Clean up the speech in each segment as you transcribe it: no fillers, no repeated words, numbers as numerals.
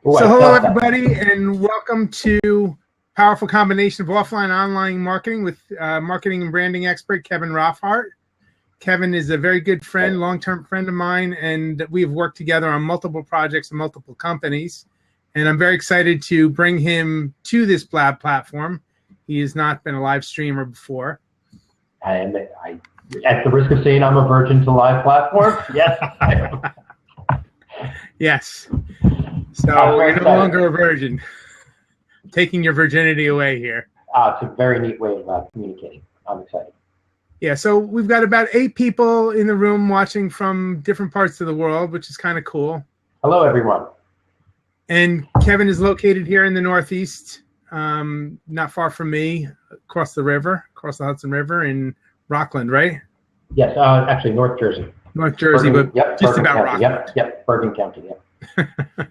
So hello, everybody, and welcome to Powerful Combination of Offline and Online Marketing with marketing and branding expert Kevin Rofheart. Kevin is a very good friend, long-term friend of mine, and we have worked together on multiple projects and multiple companies. And I'm very excited to bring him to this Blab platform. He has not been a live streamer before. At the risk of saying I'm a virgin to live platforms, yes, I am. Yes. So you're no longer a virgin. Taking your virginity away here. It's a very neat way of communicating. I'm excited. Yeah, so we've got about 8 people in the room watching from different parts of the world, which is kind of cool. Hello, everyone. And Kevin is located here in the Northeast, not far from me, across the Hudson River in Rockland, right? Yes, actually North Jersey. North Jersey, Bergen, but just Bergen about County. Rockland. Yep, Bergen County, yep.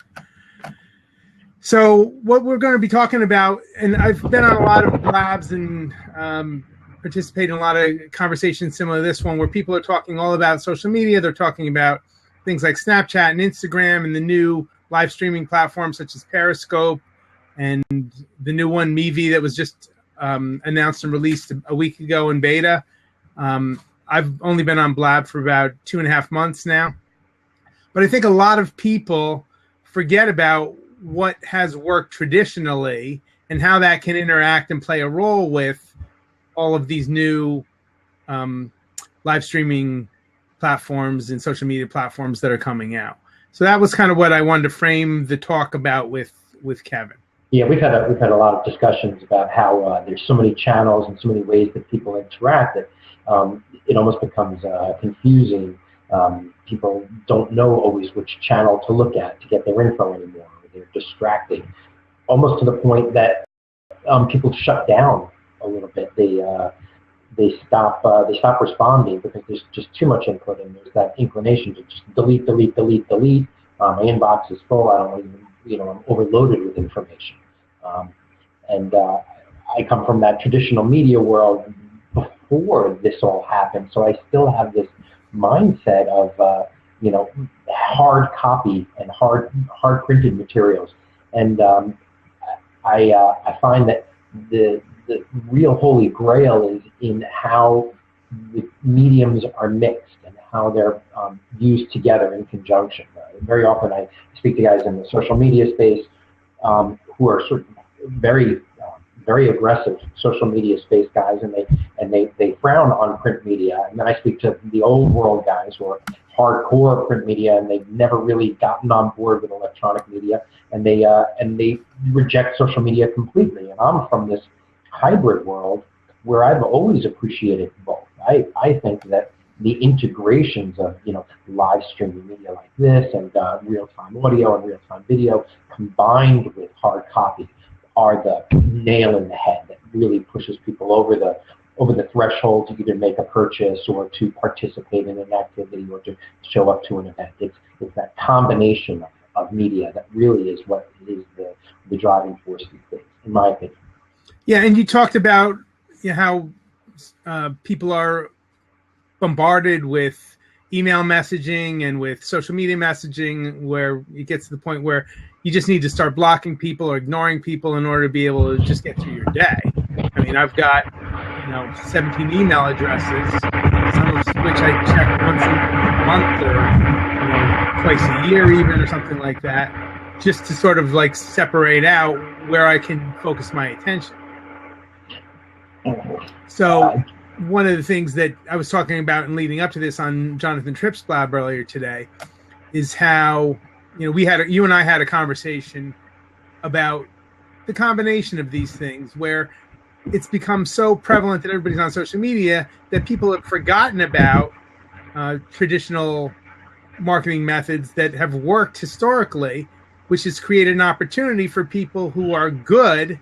So what we're going to be talking about, and I've been on a lot of labs and participated in a lot of conversations similar to this one, where people are talking all about social media. They're talking about things like Snapchat and Instagram and the new live streaming platforms such as Periscope and the new one, Mevi, that was just announced and released a week ago in beta. I've only been on Blab for about 2.5 months now. But I think a lot of people forget about what has worked traditionally and how that can interact and play a role with all of these new live streaming platforms and social media platforms that are coming out. So that was kind of what I wanted to frame the talk about with Kevin. Yeah, we've had a lot of discussions about how there's so many channels and so many ways that people interact that it almost becomes confusing. People don't know always which channel to look at to get their info anymore. They're distracted, almost to the point that people shut down a little bit. They stop responding because there's just too much input, and there's that inclination to just delete. My inbox is full. I don't even, I'm overloaded with information. And I come from that traditional media world before this all happened, so I still have this mindset of hard copy and hard printed materials, and I find that the real holy grail is in how the mediums are mixed and how they're used together in conjunction. Very often I speak to guys in the social media space who are sort of very aggressive social media space guys, and they frown on print media. And then I speak to the old world guys who are hardcore print media, and they've never really gotten on board with electronic media, and they reject social media completely. And I'm from this hybrid world where I've always appreciated both. I think that the integrations of live streaming media like this and real-time audio and real-time video combined with hard copy are the nail in the head that really pushes people over the threshold to either make a purchase or to participate in an activity or to show up to an event. It's that combination of media that really is what is the driving force these days, in my opinion. Yeah, and you talked about how people are bombarded with email messaging and with social media messaging, where it gets to the point where you just need to start blocking people or ignoring people in order to be able to just get through your day. I mean, I've got 17 email addresses, some of which I check once a month or twice a year even, or something like that, just to sort of like separate out where I can focus my attention. So one of the things that I was talking about and leading up to this on Jonathan Tripp's Blab earlier today is how you and I had a conversation about the combination of these things, where it's become so prevalent that everybody's on social media that people have forgotten about traditional marketing methods that have worked historically, which has created an opportunity for people who are good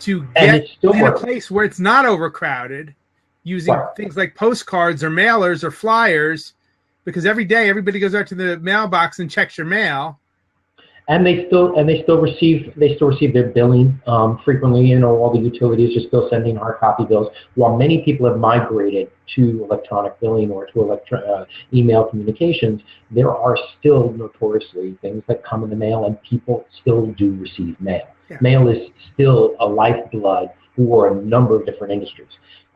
to get in a place where it's not overcrowded, using things like postcards or mailers or flyers, because every day everybody goes out to the mailbox and checks your mail. And they still receive their billing frequently. You know, all the utilities are still sending hard copy bills. While many people have migrated to electronic billing or to email communications, there are still notoriously things that come in the mail, and people still do receive mail. Yeah. Mail is still a lifeblood for a number of different industries.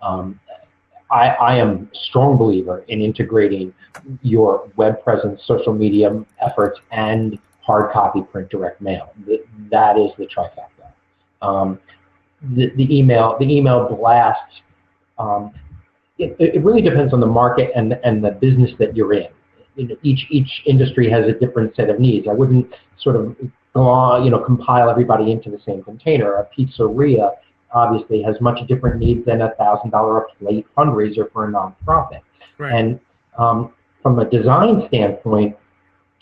I am a strong believer in integrating your web presence, social media efforts, and hard copy print direct mail. That is the trifecta. The email blasts. It really depends on the market and the business that you're in. You know, each industry has a different set of needs. I wouldn't sort of compile everybody into the same container. A pizzeria obviously has much different needs than $1,000 a plate fundraiser for a nonprofit. Right. And from a design standpoint,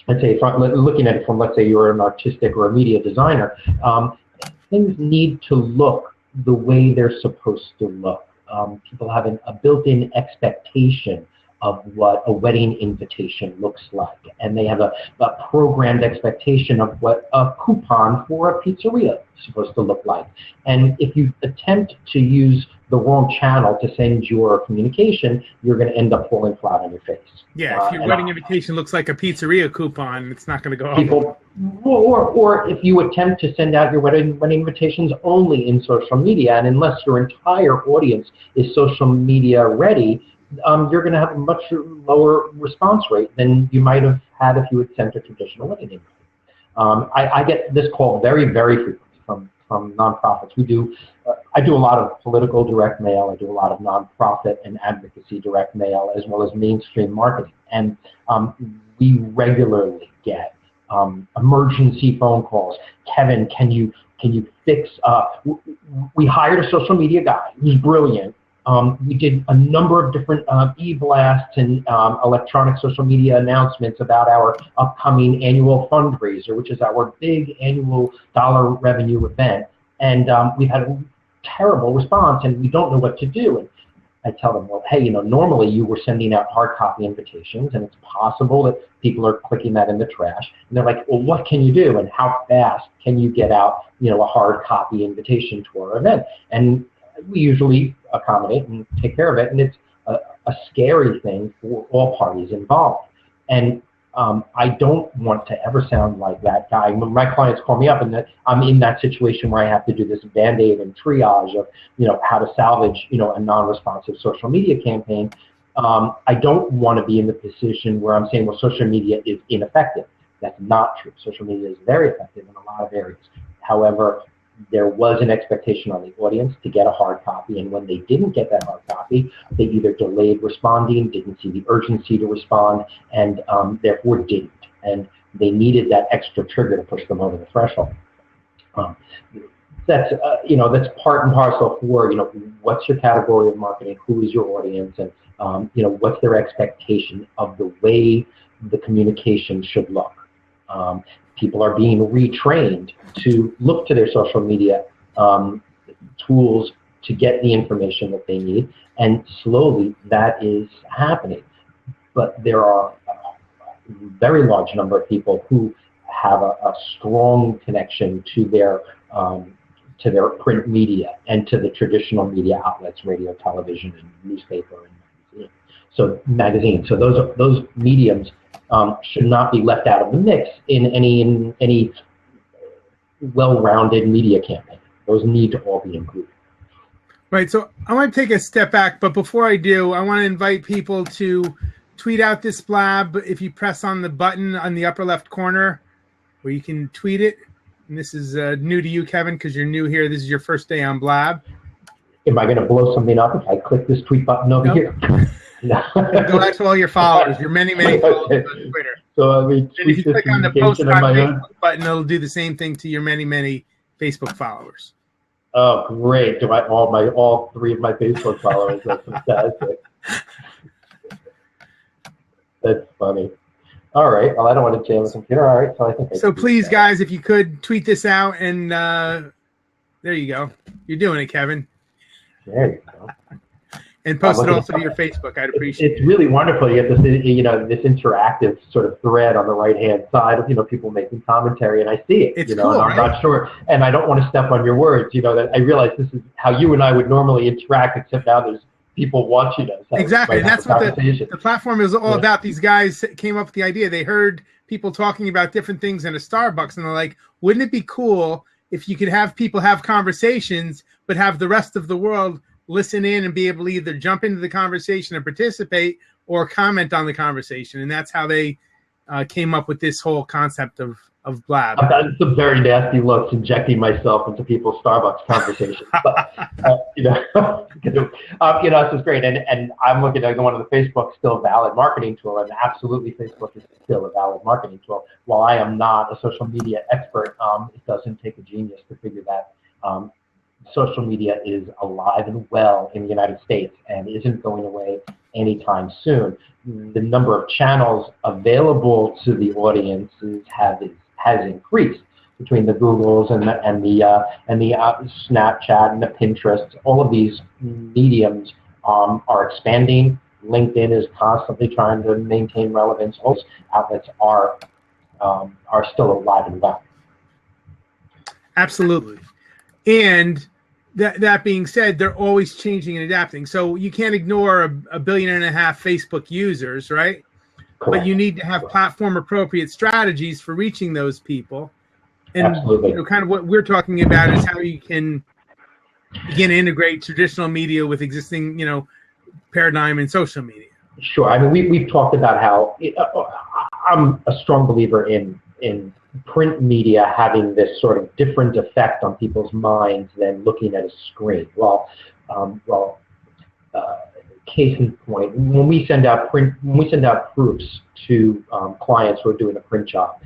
I'd say, looking at it from, let's say you're an artistic or a media designer, things need to look the way they're supposed to look. People have a built-in expectation of what a wedding invitation looks like, and they have a programmed expectation of what a coupon for a pizzeria is supposed to look like. And if you attempt to use the wrong channel to send your communication, you're going to end up falling flat on your face. Yeah, if your wedding invitation looks like a pizzeria coupon, it's not going to go over. Or if you attempt to send out your wedding invitations only in social media, and unless your entire audience is social media ready, you're going to have a much lower response rate than you might have had if you had sent a traditional wedding invite. I get this call very, very frequently from nonprofits. I do a lot of political direct mail. I do a lot of nonprofit and advocacy direct mail, as well as mainstream marketing. And we regularly get emergency phone calls. Kevin, can you fix? We hired a social media guy who's brilliant. We did a number of different e-blasts and electronic social media announcements about our upcoming annual fundraiser, which is our big annual dollar revenue event. And we've had a terrible response, and we don't know what to do. And I tell them, well, hey, normally you were sending out hard copy invitations, and it's possible that people are clicking that in the trash. And they're like, well, what can you do? And how fast can you get out, a hard copy invitation to our event? And we usually accommodate and take care of it, and it's a scary thing for all parties involved. And I don't want to ever sound like that guy. When my clients call me up and I'm in that situation where I have to do this Band-Aid and triage of, how to salvage, a non-responsive social media campaign, I don't want to be in the position where I'm saying, well, social media is ineffective. That's not true. Social media is very effective in a lot of areas. However, there was an expectation on the audience to get a hard copy, and when they didn't get that hard copy, they either delayed responding, didn't see the urgency to respond, and therefore didn't. And they needed that extra trigger to push them over the threshold. That's part and parcel for what's your category of marketing, who is your audience, and what's their expectation of the way the communication should look. People are being retrained to look to their social media tools to get the information that they need, and slowly that is happening. But there are a very large number of people who have a strong connection to their print media and to the traditional media outlets, radio, television, and newspaper, and magazine. So those mediums should not be left out of the mix in any well-rounded media campaign. Those need to all be included. Right. So I want to take a step back, but before I do, I want to invite people to tweet out this blab. If you press on the button on the upper left corner where you can tweet it, and this is new to you, Kevin, because you're new here. This is your first day on Blab. Am I going to blow something up if I click this tweet button over here? No. Go out to all your followers, your many followers on Twitter. So if you click on the post on Facebook button, it'll do the same thing to your many Facebook followers. Oh, great! Do all three of my Facebook followers? That's fantastic. That's funny. All right. Well, I don't want to jam the computer. All right. So I think. So please, guys, if you could tweet this out, and there you go. You're doing it, Kevin. There you go. and post it also to your Facebook. I'd appreciate it. It's really wonderful. You have this, this interactive sort of thread on the right-hand side of, people making commentary, and I see it. It's cool, and I'm not sure, and I don't want to step on your words. That I realize this is how you and I would normally interact, except now there's people watching us. Exactly, and that's what the platform is all about. These guys came up with the idea. They heard people talking about different things in a Starbucks, and they're like, wouldn't it be cool if you could have people have conversations, but have the rest of the world listen in and be able to either jump into the conversation and participate or comment on the conversation? And that's how they came up with this whole concept of Blab. I've gotten some very nasty looks injecting myself into people's Starbucks conversations. But, this is great. And I'm looking at one of the Facebook's still a valid marketing tool, and absolutely Facebook is still a valid marketing tool. While I am not a social media expert, it doesn't take a genius to figure that social media is alive and well in the United States and isn't going away anytime soon. The number of channels available to the audiences has increased between the Googles and the Snapchat and the Pinterest. All of these mediums are expanding. LinkedIn is constantly trying to maintain relevance. All those outlets are still alive and well. Absolutely. And that being said, they're always changing and adapting. So you can't ignore a 1.5 billion Facebook users, right? Correct. But you need to have platform appropriate strategies for reaching those people. And absolutely. Kind of what we're talking about is how you can begin to integrate traditional media with existing, paradigm in social media. Sure. I mean, we've talked about how I'm a strong believer in print media having this sort of different effect on people's minds than looking at a screen. Case in point, when we send out proofs to clients who are doing a print job,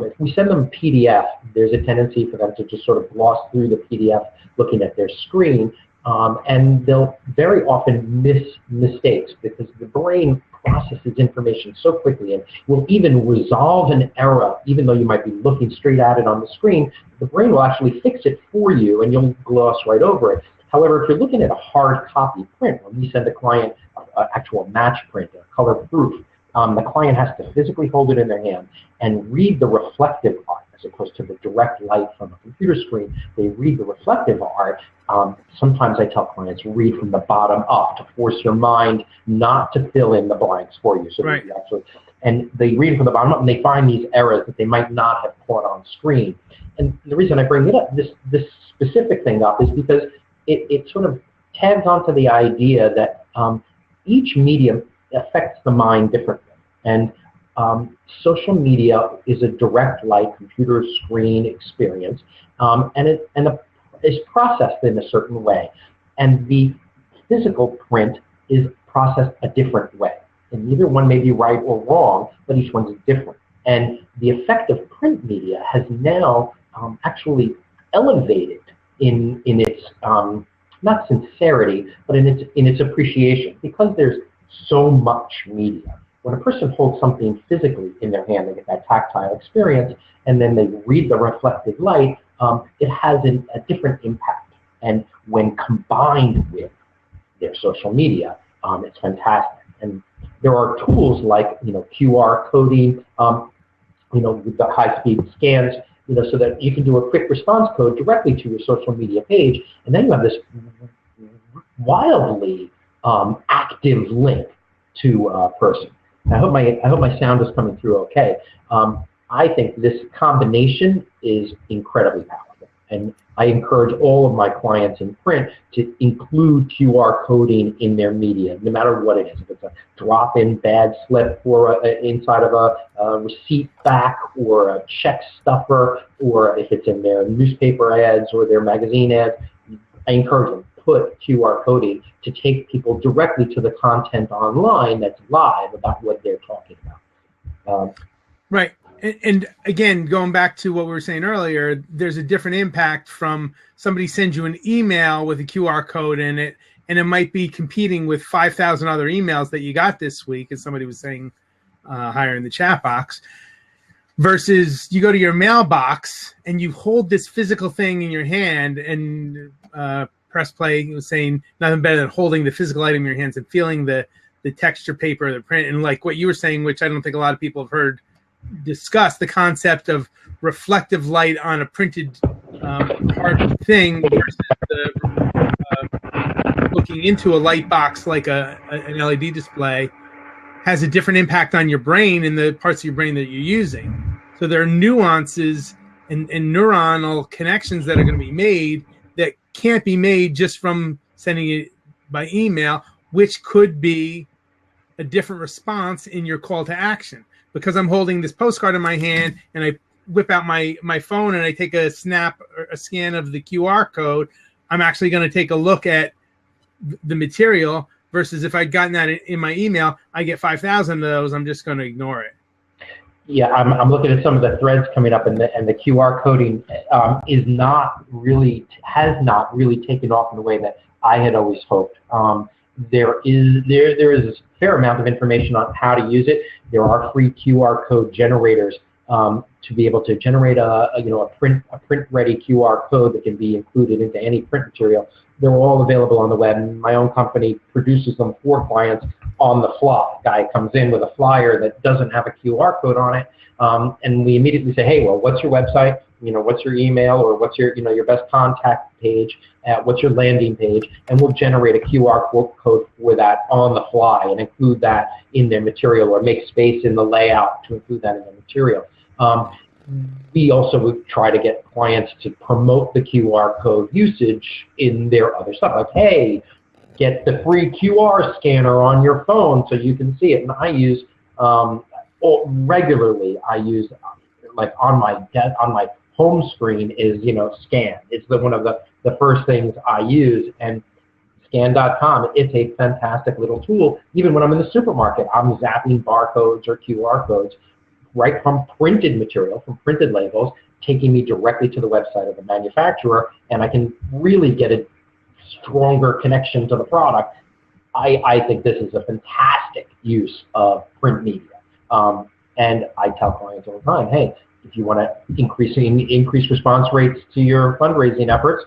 if we send them PDF, there's a tendency for them to just sort of gloss through the PDF looking at their screen, and they'll very often miss mistakes because the brain processes information so quickly and will even resolve an error, even though you might be looking straight at it on the screen. The brain will actually fix it for you, and you'll gloss right over it. However, if you're looking at a hard copy print, when we send a client an actual match print, a color proof, the client has to physically hold it in their hand and read the reflective art as opposed to the direct light from a computer screen. They read the reflective art. Sometimes I tell clients, read from the bottom up to force your mind not to fill in the blanks for you. So right. And they read from the bottom up, and they find these errors that they might not have caught on screen. And the reason I bring it up, this specific thing up, is because it sort of tags onto the idea that each medium affects the mind differently. And social media is a direct light computer screen experience, and is processed in a certain way. And the physical print is processed a different way. And neither one may be right or wrong, but each one's different. And the effect of print media has now actually elevated in its not sincerity, but in its appreciation, because there's so much media. When a person holds something physically in their hand, they get that tactile experience, and then they read the reflected light, it has a different impact. And when combined with their social media, it's fantastic. And there are tools like QR coding, with the high-speed scans, so that you can do a quick response code directly to your social media page, and then you have this wildly active link to a person. I hope my sound is coming through okay. I think this combination is incredibly powerful, and I encourage all of my clients in print to include QR coding in their media, no matter what it is. If it's a drop-in bag slip or inside of a receipt back or a check stuffer, or if it's in their newspaper ads or their magazine ads, I encourage them to put QR coding to take people directly to the content online that's live about what they're talking about. Right. And again, going back to what we were saying earlier, there's a different impact from somebody sends you an email with a QR code in it, and it might be competing with 5,000 other emails that you got this week, as somebody was saying higher in the chat box, versus you go to your mailbox and you hold this physical thing in your hand, and press play. He was saying nothing better than holding the physical item in your hands and feeling the texture paper, the print, and like what you were saying, which I don't think a lot of people have heard discussed, the concept of reflective light on a printed hard thing versus looking into a light box like an LED display has a different impact on your brain and the parts of your brain that you're using. So there are nuances and neuronal connections that are going to be made that can't be made just from sending it by email, which could be a different response in your call to action. Because I'm holding this postcard in my hand and I whip out my phone and I take a snap or a scan of the QR code, I'm actually going to take a look at the material versus if I'd gotten that in my email, I get 5,000 of those, I'm just going to ignore it. Yeah, I'm looking at some of the threads coming up, and the QR coding has not really taken off in the way that I had always hoped. There is a fair amount of information on how to use it. There are free QR code generators to be able to generate a print ready QR code that can be included into any print material. They're all available on the web, and my own company produces them for clients on the fly. Guy comes in with a flyer that doesn't have a QR code on it, and we immediately say, hey, well, what's your website? What's your email, or what's your your best contact page? What's your landing page? And we'll generate a QR code for that on the fly and include that in their material, or make space in the layout to include that in the material. We also would try to get clients to promote the QR code usage in their other stuff. Like, hey, get the free QR scanner on your phone so you can see it. And I use regularly. I use like on my home screen is Scan. It's one of the first things I use. And Scan.com, it's a fantastic little tool. Even when I'm in the supermarket, I'm zapping barcodes or QR codes right from printed material, from printed labels, taking me directly to the website of the manufacturer, and I can really get a stronger connection to the product. I think this is a fantastic use of print media. And I tell clients all the time, hey, if you want to increase response rates to your fundraising efforts,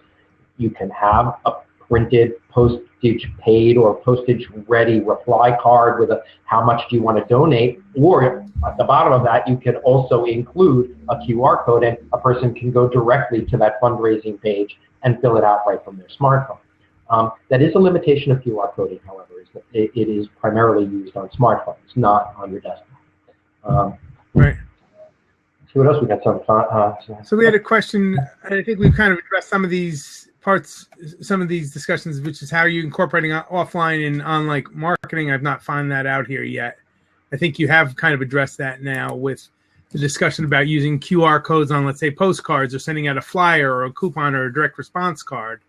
you can have a printed postage paid or postage ready reply card with how much do you want to donate, or at the bottom of that you can also include a QR code, and a person can go directly to that fundraising page and fill it out right from their smartphone. That is a limitation of QR coding, however, is that it is primarily used on smartphones, not on your desktop. Right. See what else we got. So we had a question. I think we've kind of addressed some of these parts, some of these discussions, which is how are you incorporating offline and online marketing. I've not found that out here yet. I think you have kind of addressed that now with the discussion about using QR codes on, let's say, postcards, or sending out a flyer or a coupon or a direct response card.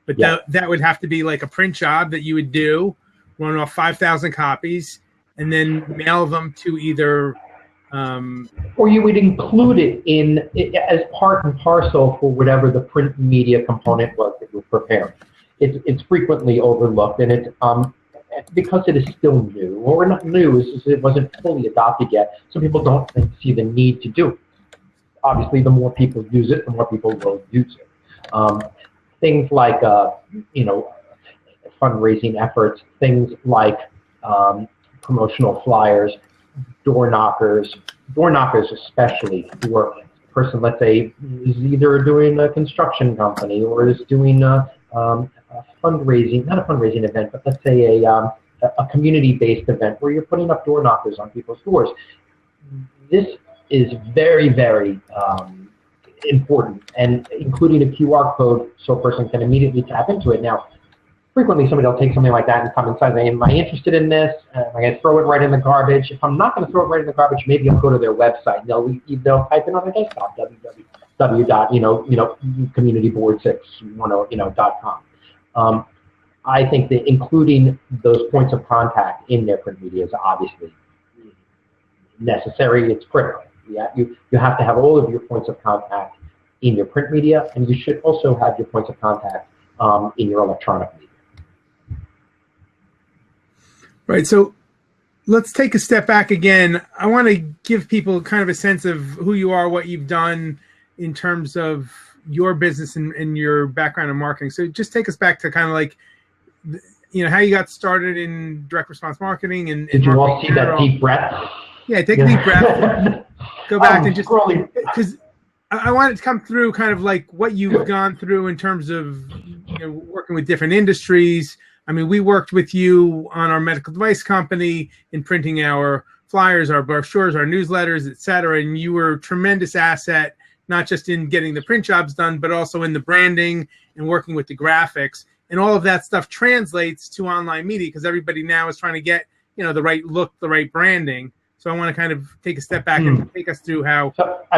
But yeah, that would have to be like a print job that you would do, run off 5,000 copies, and then mail them to either... or you would include it as part and parcel for whatever the print media component was that you're preparing. It's frequently overlooked, and it's because it is still new, or not new, it wasn't fully adopted yet. Some people don't see the need to do it. Obviously, the more people use it, the more people will use it. Things like fundraising efforts, things like promotional flyers, door knockers especially, for a person, let's say, is either doing a construction company or is doing a fundraising, not a fundraising event, but let's say a community-based event where you're putting up door knockers on people's doors. This is very, very important, and including a QR code so a person can immediately tap into it. Now, frequently somebody will take something like that and come inside and say, am I interested in this? Am I going to throw it right in the garbage? If I'm not going to throw it right in the garbage, maybe I'll go to their website. They'll type in on their desktop, www.communityboard610.com. I think that including those points of contact in their print media is obviously necessary. It's critical. Yeah, you have to have all of your points of contact in your print media, and you should also have your points of contact in your electronic media. Right. So let's take a step back again. I want to give people kind of a sense of who you are, what you've done, in terms of your business and your background in marketing. So just take us back to kind of like, how you got started in direct response marketing and did you all marketing see that deep breath? Yeah, take a deep breath. Go back and just because I wanted to come through kind of like what you've gone through in terms of working with different industries. I mean, we worked with you on our medical device company in printing our flyers, our brochures, our newsletters, et cetera. And you were a tremendous asset, not just in getting the print jobs done, but also in the branding and working with the graphics. And all of that stuff translates to online media because everybody now is trying to get, the right look, the right branding. So I want to kind of take a step back and take us through how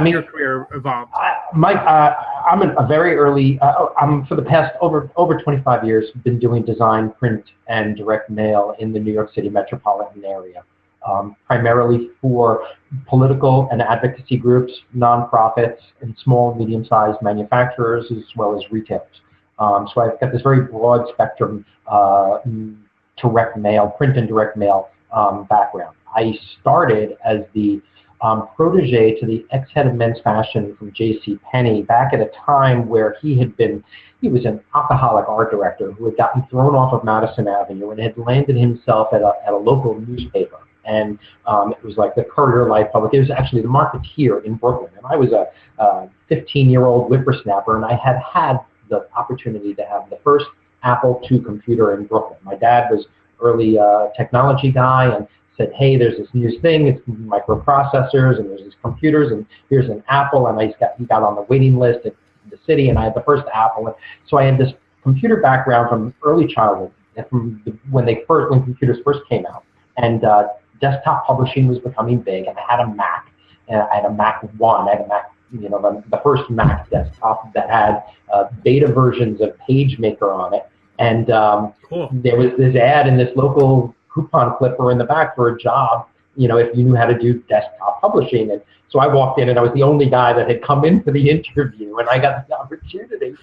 your career evolved. Mike, I'm a very early, I'm for the past over 25 years been doing design, print, and direct mail in the New York City metropolitan area, primarily for political and advocacy groups, nonprofits, and small and medium-sized manufacturers, as well as retailers. So I've got this very broad spectrum direct mail, print and direct mail background. I started as the protege to the ex-head of men's fashion from J.C. Penney back at a time where he was an alcoholic art director who had gotten thrown off of Madison Avenue and had landed himself at a local newspaper. And it was like the Courier Life Public. It was actually the Marketeer in Brooklyn. And I was a 15-year-old whippersnapper, and I had the opportunity to have the first Apple II computer in Brooklyn. My dad was early technology guy and said, hey, there's this new thing, it's microprocessors, and there's these computers, and here's an Apple, and he got on the waiting list at the city, and I had the first Apple. And so I had this computer background from early childhood, from when computers first came out, and desktop publishing was becoming big, and I had a Mac, and I had a Mac 1, I had a Mac, the first Mac desktop that had beta versions of PageMaker on it, and cool. There was this ad in this local coupon clipper in the back for a job, if you knew how to do desktop publishing. And so I walked in, and I was the only guy that had come in for the interview, and I got the opportunity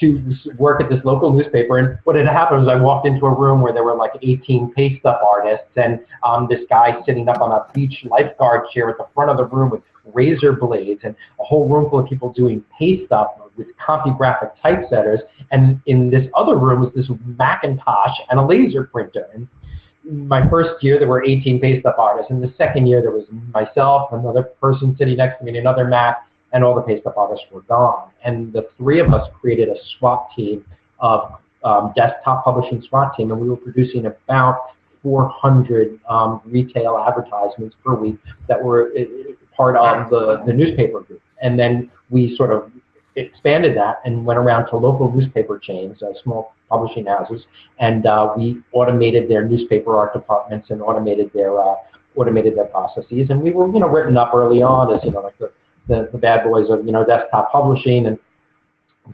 to work at this local newspaper. And what had happened was I walked into a room where there were like 18 paste up artists, and this guy sitting up on a beach lifeguard chair at the front of the room with razor blades, and a whole room full of people doing paste up with CompuGraphic typesetters. And in this other room was this Macintosh and a laser printer. And my first year, there were 18 paste-up artists. In the second year, there was myself, another person sitting next to me, and another Mac, and all the paste-up artists were gone. And the three of us created a SWAT team of desktop publishing SWAT team, and we were producing about 400 retail advertisements per week that were part of the newspaper group. And then we sort of expanded that and went around to local newspaper chains, small publishing houses, and we automated their newspaper art departments and automated their processes. And we were, written up early on as, like the bad boys of, desktop publishing, and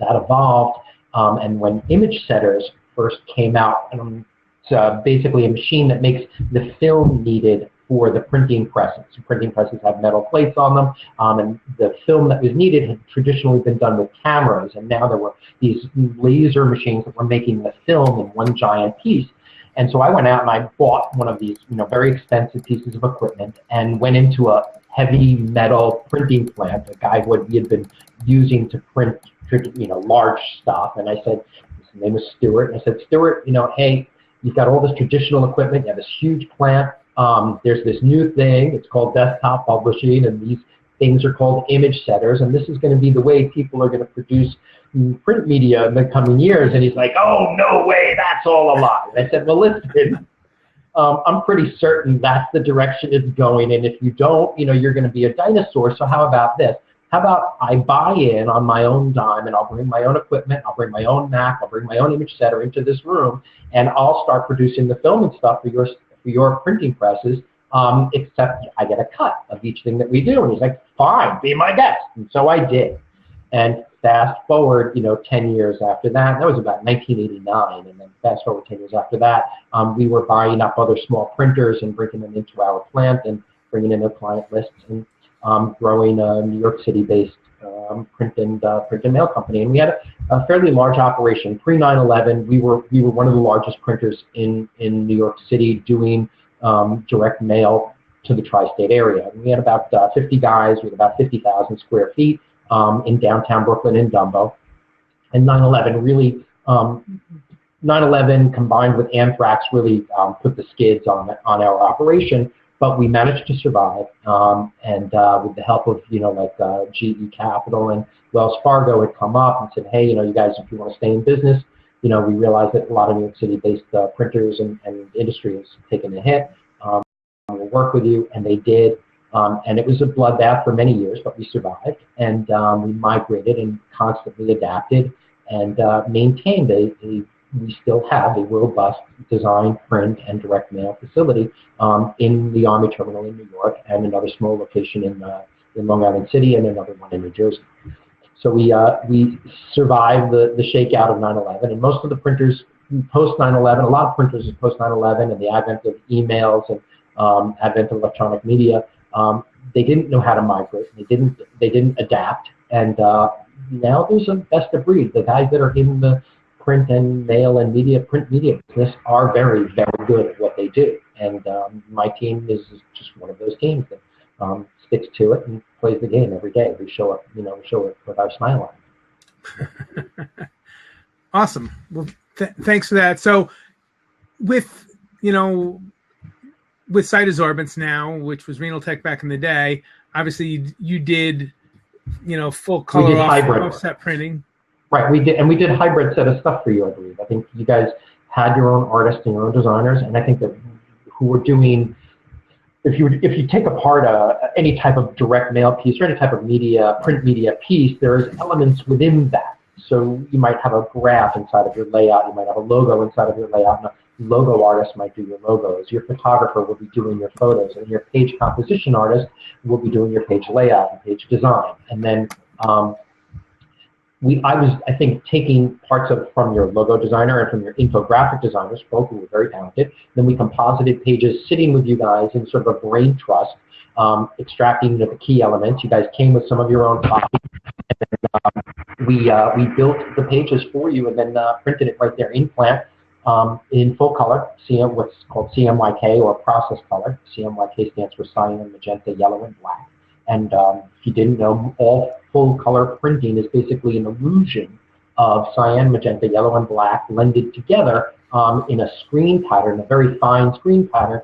that evolved. And when image setters first came out, it's basically a machine that makes the film needed for the printing presses. Printing presses have metal plates on them, and the film that was needed had traditionally been done with cameras, and now there were these laser machines that were making the film in one giant piece. And so I went out and I bought one of these, very expensive pieces of equipment and went into a heavy metal printing plant, a guy who he had been using to print, large stuff. And I said, his name is Stuart, and I said, Stuart, hey, you've got all this traditional equipment, you have this huge plant. There's this new thing, it's called desktop publishing, and these things are called image setters, and this is going to be the way people are going to produce print media in the coming years. And he's like, oh, no way, that's all a lie. I said, well, listen, I'm pretty certain that's the direction it's going, and if you don't, you're going to be a dinosaur, so how about this? How about I buy in on my own dime, and I'll bring my own equipment, I'll bring my own Mac, I'll bring my own image setter into this room, and I'll start producing the film and stuff for your printing presses, except I get a cut of each thing that we do. And he's like, fine, be my guest. And so I did. And fast forward, 10 years after that was about 1989. And then fast forward 10 years after that, we were buying up other small printers and bringing them into our plant and bringing in their client lists and growing a New York City-based print and mail company. And we had a fairly large operation. Pre 9/11, we were one of the largest printers in New York City doing direct mail to the tri-state area. And we had about 50 guys with about 50,000 square feet. in downtown Brooklyn in Dumbo. And 9/11 really, 9/11 combined with anthrax really put the skids on our operation. But we managed to survive, and with the help of GE Capital and Wells Fargo had come up and said, hey, you guys, if you want to stay in business, we realized that a lot of New York City-based printers and industry has taken a hit. We'll work with you, and they did. And it was a bloodbath for many years, but we survived, and we migrated and constantly adapted and maintained we still have a robust design, print, and direct mail facility in the Army Terminal in New York, and another small location in Long Island City, and another one in New Jersey. So we survived the shakeout of 9/11, and most of the printers post 9/11, a lot of printers post 9/11, and the advent of emails and advent of electronic media, they didn't know how to migrate. They didn't adapt, and now there's a best of breed. The guys that are in the print and mail and print media business are very, very good at what they do. And my team is just one of those teams that sticks to it and plays the game every day. We show up, show it with our smile on. Awesome. Well, thanks for that. So with Cytosorbents now, which was Renal Tech back in the day, obviously you did, full color offset printing. Right, we did a hybrid set of stuff for you, I believe. I think you guys had your own artists and your own designers, and I think that who were doing, if you take apart any type of direct mail piece or any type of print media piece, there's elements within that. So you might have a graph inside of your layout, you might have a logo inside of your layout, and a logo artist might do your logos, your photographer will be doing your photos, and your page composition artist will be doing your page layout and page design. And then I was taking parts from your logo designer and from your infographic designers, both who were very talented. Then we composited pages sitting with you guys in sort of a brain trust, extracting the key elements. You guys came with some of your own copies. And we built the pages for you and then printed it right there in plant in full color, what's called CMYK or process color. CMYK stands for cyan, magenta, yellow, and black. And if you didn't know, all full color printing is basically an illusion of cyan, magenta, yellow, and black blended together in a screen pattern, a very fine screen pattern,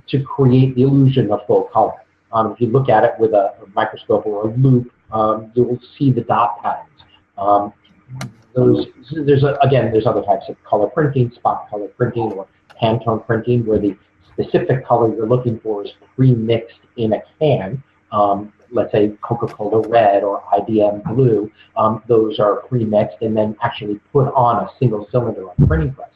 to create the illusion of full color. If you look at it with a microscope or a loupe, you will see the dot patterns. There's other types of color printing, spot color printing, or Pantone printing, where the specific color you're looking for is pre-mixed in a can. Let's say Coca-Cola red or IBM blue, those are pre-mixed and then actually put on a single cylinder on a printing press.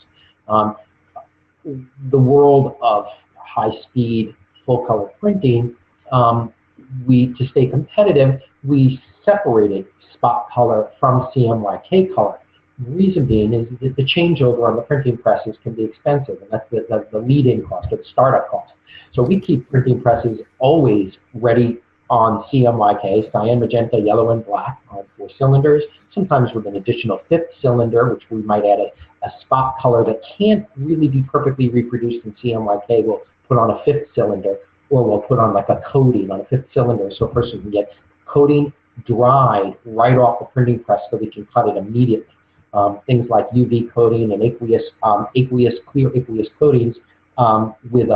The world of high-speed, full-color printing, to stay competitive, we separated spot color from CMYK color. The reason being is that the changeover on the printing presses can be expensive, and that's the lead-in cost or the startup cost. So we keep printing presses always ready on CMYK, cyan, magenta, yellow, and black on 4 cylinders, sometimes with an additional 5th cylinder, which we might add a spot color that can't really be perfectly reproduced in CMYK. We'll put on a 5th cylinder, or we'll put on like a coating on a 5th cylinder so a person can get coating dried right off the printing press so they can cut it immediately. Things like UV coating and clear aqueous coatings with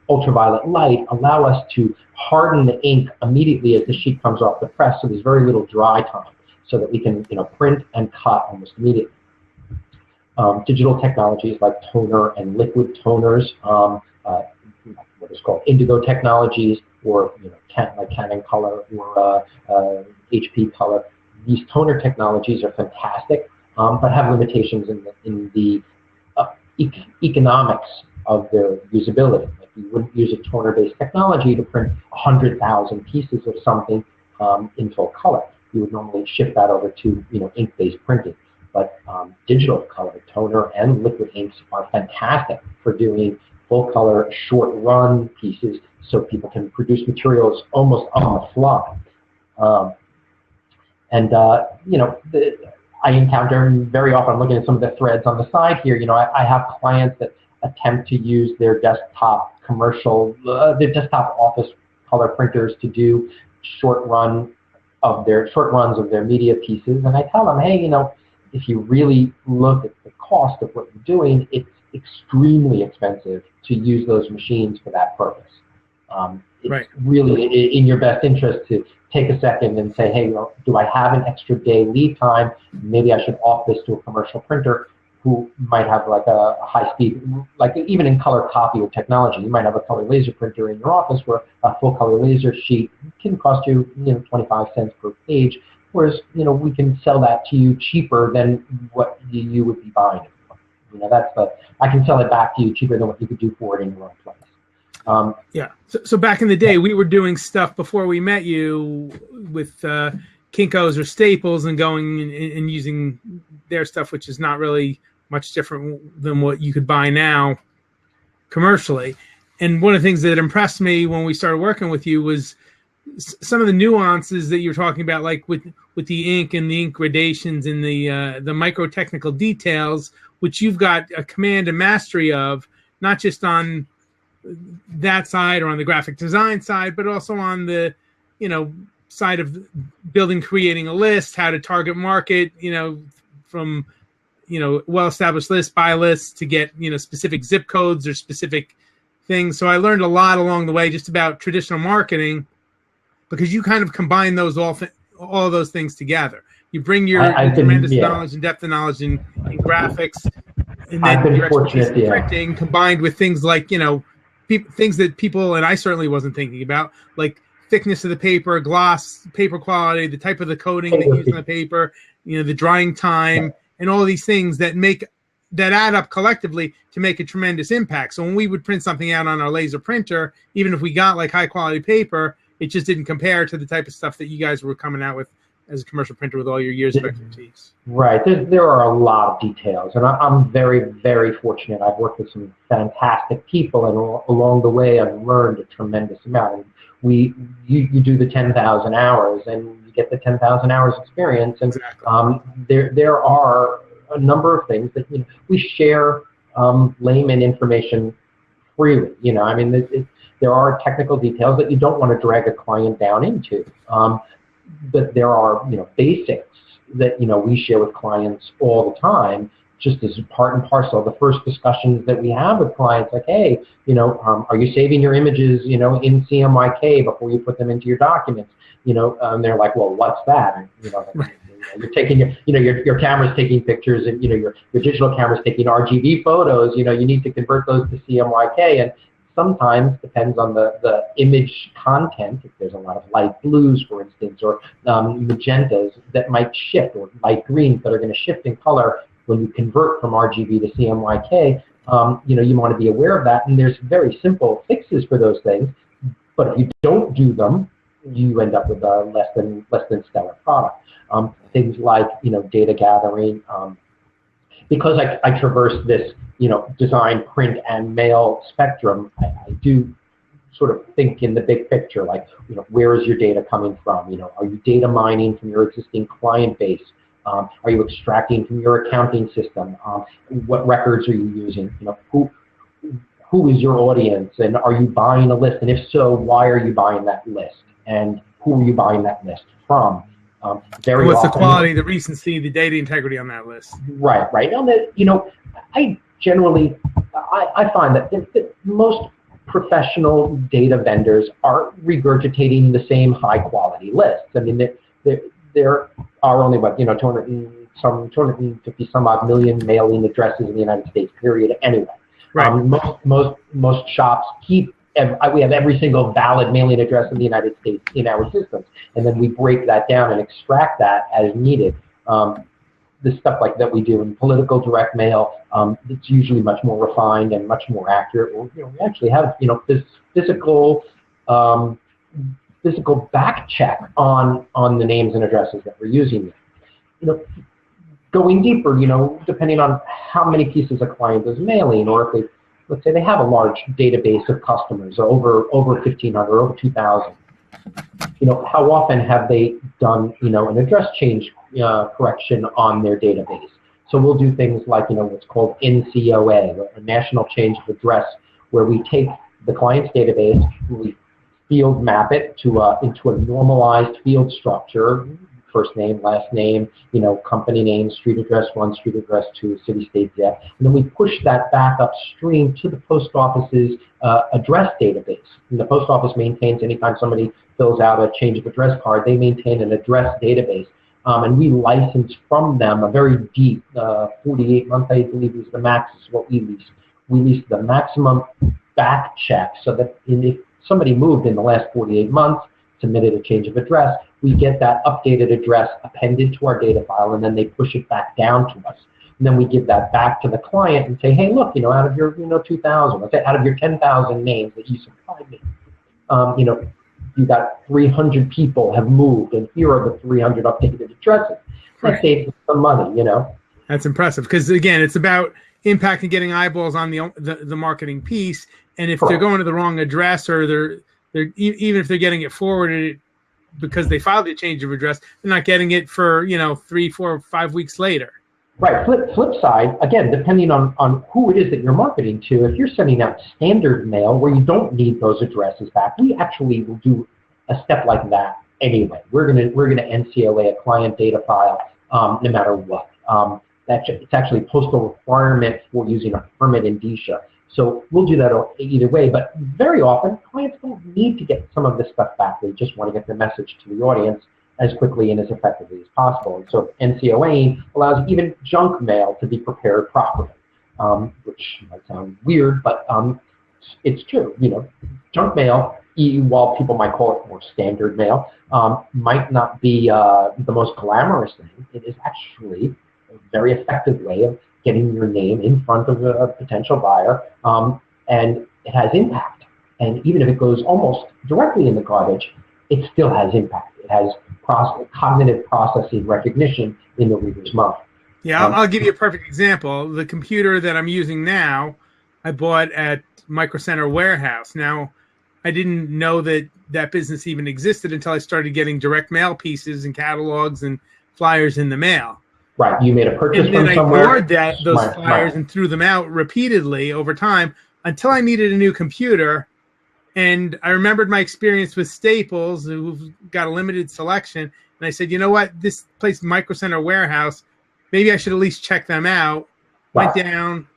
ultraviolet light allow us to harden the ink immediately as the sheet comes off the press, so there's very little dry time, so that we can print and cut almost immediately. Digital technologies like toner and liquid toners, what is called indigo technologies, or like Canon color or HP color. These toner technologies are fantastic, but have limitations in the economics of their usability. Like you wouldn't use a toner-based technology to print 100,000 pieces of something in full color. You would normally shift that over to ink-based printing. But digital color, toner, and liquid inks are fantastic for doing full color, short run pieces, so people can produce materials almost on the fly. I encounter very often, looking at some of the threads on the side here, I have clients that attempt to use their desktop commercial, their desktop office color printers to do short run of their short runs of their media pieces, and I tell them, hey, if you really look at the cost of what you're doing, it's extremely expensive to use those machines for that purpose. It's really in your best interest to take a second and say, hey, do I have an extra day lead time? Maybe I should off this to a commercial printer who might have like a high speed, like even in color copy or technology, you might have a color laser printer in your office where a full color laser sheet can cost you, 25 cents per page. Whereas, we can sell that to you cheaper than what you would be buying it for. I can sell it back to you cheaper than what you could do for it in your own place. So back in the day, we were doing stuff before we met you with Kinko's or Staples and going and using their stuff, which is not really much different than what you could buy now commercially. And one of the things that impressed me when we started working with you was some of the nuances that you're talking about, like with the ink and the ink gradations and the micro technical details, which you've got a command and mastery of, not just on that side or on the graphic design side, but also on the, side of creating a list, how to target market, from, well-established lists, buy lists to get, specific zip codes or specific things. So I learned a lot along the way just about traditional marketing, because you kind of combine those all those things together. You bring your tremendous knowledge and depth of knowledge in graphics, and then your expertise in printing, combined with things like, things that people, and I certainly wasn't thinking about, like thickness of the paper, gloss, paper quality, the type of the coating that you use on the paper, the drying time, and all of these things that add up collectively to make a tremendous impact. So when we would print something out on our laser printer, even if we got like high quality paper, it just didn't compare to the type of stuff that you guys were coming out with as a commercial printer with all your years of expertise. Right. There are a lot of details, and I'm very, very fortunate. I've worked with some fantastic people, and along the way, I've learned a tremendous amount. And you do the 10,000 hours, and you get the 10,000 hours experience, and there are a number of things that we share layman information freely. There are technical details that you don't want to drag a client down into. But there are, basics that, we share with clients all the time, just as part and parcel. The first discussions that we have with clients, like, hey, are you saving your images, in CMYK before you put them into your documents? And they're like, well, what's that? And, you're taking your camera's taking pictures, and, your digital camera's taking RGB photos. You need to convert those to CMYK, and sometimes depends on the image content. If there's a lot of light blues, for instance, or magentas that might shift, or light greens that are going to shift in color when you convert from RGB to CMYK, you want to be aware of that. And there's very simple fixes for those things. But if you don't do them, you end up with a less than stellar product. Things like data gathering. Because I traverse this design, print, and mail spectrum, I do sort of think in the big picture, like, where is your data coming from? Are you data mining from your existing client base? Are you extracting from your accounting system? What records are you using? Who is your audience, and are you buying a list? And if so, why are you buying that list? And who are you buying that list from? What's the quality, the recency, the data integrity on that list? Right. And I generally, I find that most professional data vendors are regurgitating the same high quality lists. I mean, there are only 250 some odd million mailing addresses in the United States, period. Anyway, most shops we have every single valid mailing address in the United States in our systems, and then we break that down and extract that as needed. The stuff like that we do in political direct mail, it's usually much more refined and much more accurate. We actually have this physical back check on the names and addresses that we're using. Going deeper, depending on how many pieces a client is mailing, or if let's say they have a large database of customers, over 1,500, over 2,000. How often have they done, an address change correction on their database? So we'll do things like, what's called NCOA, a National Change of Address, where we take the client's database, we field map it to into a normalized field structure. First name, last name, company name, street address 1, street address 2, city, state, and then we push that back upstream to the post office's address database. And the post office maintains, anytime somebody fills out a change of address card, they maintain an address database. And we license from them a very deep 48-month, I believe is the max, is what we lease. We lease the maximum back check, so that if somebody moved in the last 48 months, submitted a change of address, we get that updated address appended to our data file, and then they push it back down to us. And then we give that back to the client and say, hey, look, out of your 2,000, let's say out of your 10,000 names that you supplied me, you got 300 people have moved, and here are the 300 updated addresses. That saves us some money, That's impressive, because again, it's about impact and getting eyeballs on the marketing piece. And if they're going to the wrong address, or they're even if they're getting it forwarded because they filed a change of address, they're not getting it for 3, 4, 5 weeks later. Right. Flip side, again, depending on who it is that you're marketing to, if you're sending out standard mail where you don't need those addresses back, we actually will do a step like that anyway. We're gonna NCOA a client data file no matter what. It's actually a postal requirement for using a permit indicia. So we'll do that either way, but very often clients don't need to get some of this stuff back. They just want to get the message to the audience as quickly and as effectively as possible. And so NCOA allows even junk mail to be prepared properly, which might sound weird, but it's true. Junk mail, while people might call it more standard mail, might not be the most glamorous thing. It is actually a very effective way of getting your name in front of a potential buyer, and it has impact. And even if it goes almost directly in the garbage, it still has impact. It has cognitive processing recognition in the reader's mind. Yeah, I'll give you a perfect example. The computer that I'm using now, I bought at Micro Center Warehouse. Now, I didn't know that business even existed until I started getting direct mail pieces and catalogs and flyers in the mail. Right, you made a purchase from somewhere. And then I ignored those flyers and threw them out repeatedly over time until I needed a new computer. And I remembered my experience with Staples, who've got a limited selection. And I said, you know what, this place, Micro Center Warehouse, maybe I should at least check them out. Went down,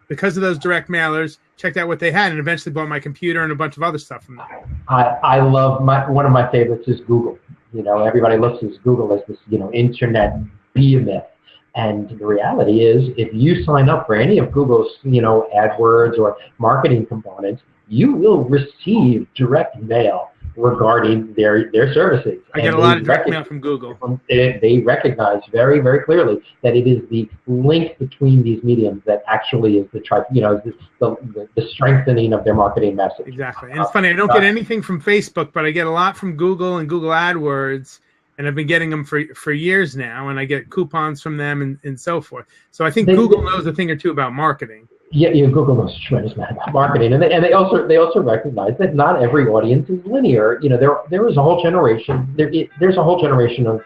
because of those direct mailers, checked out what they had, and eventually bought my computer and a bunch of other stuff from them. I love, one of my favorites is Google. Everybody looks at Google as this, internet behemoth. And the reality is, if you sign up for any of Google's, AdWords or marketing components, you will receive direct mail regarding their services. I get a lot of direct mail from Google. They recognize very, very clearly that it is the link between these mediums that actually is the strengthening of their marketing message. Exactly. And it's funny, I don't get anything from Facebook, but I get a lot from Google and Google AdWords, and I've been getting them for years now, and I get coupons from them and so forth. So I think Google knows a thing or two about marketing. Yeah, Google knows a tremendous amount about marketing, and they also recognize that not every audience is linear. There is a whole generation. There's a whole generation of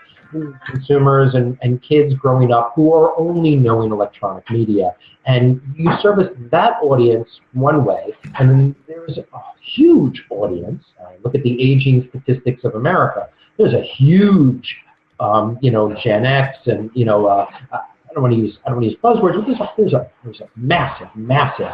consumers and kids growing up who are only knowing electronic media, and you service that audience one way, and then there's a huge audience. Look at the aging statistics of America. There's a huge, Gen X, and I don't want to use buzzwords, but there's a massive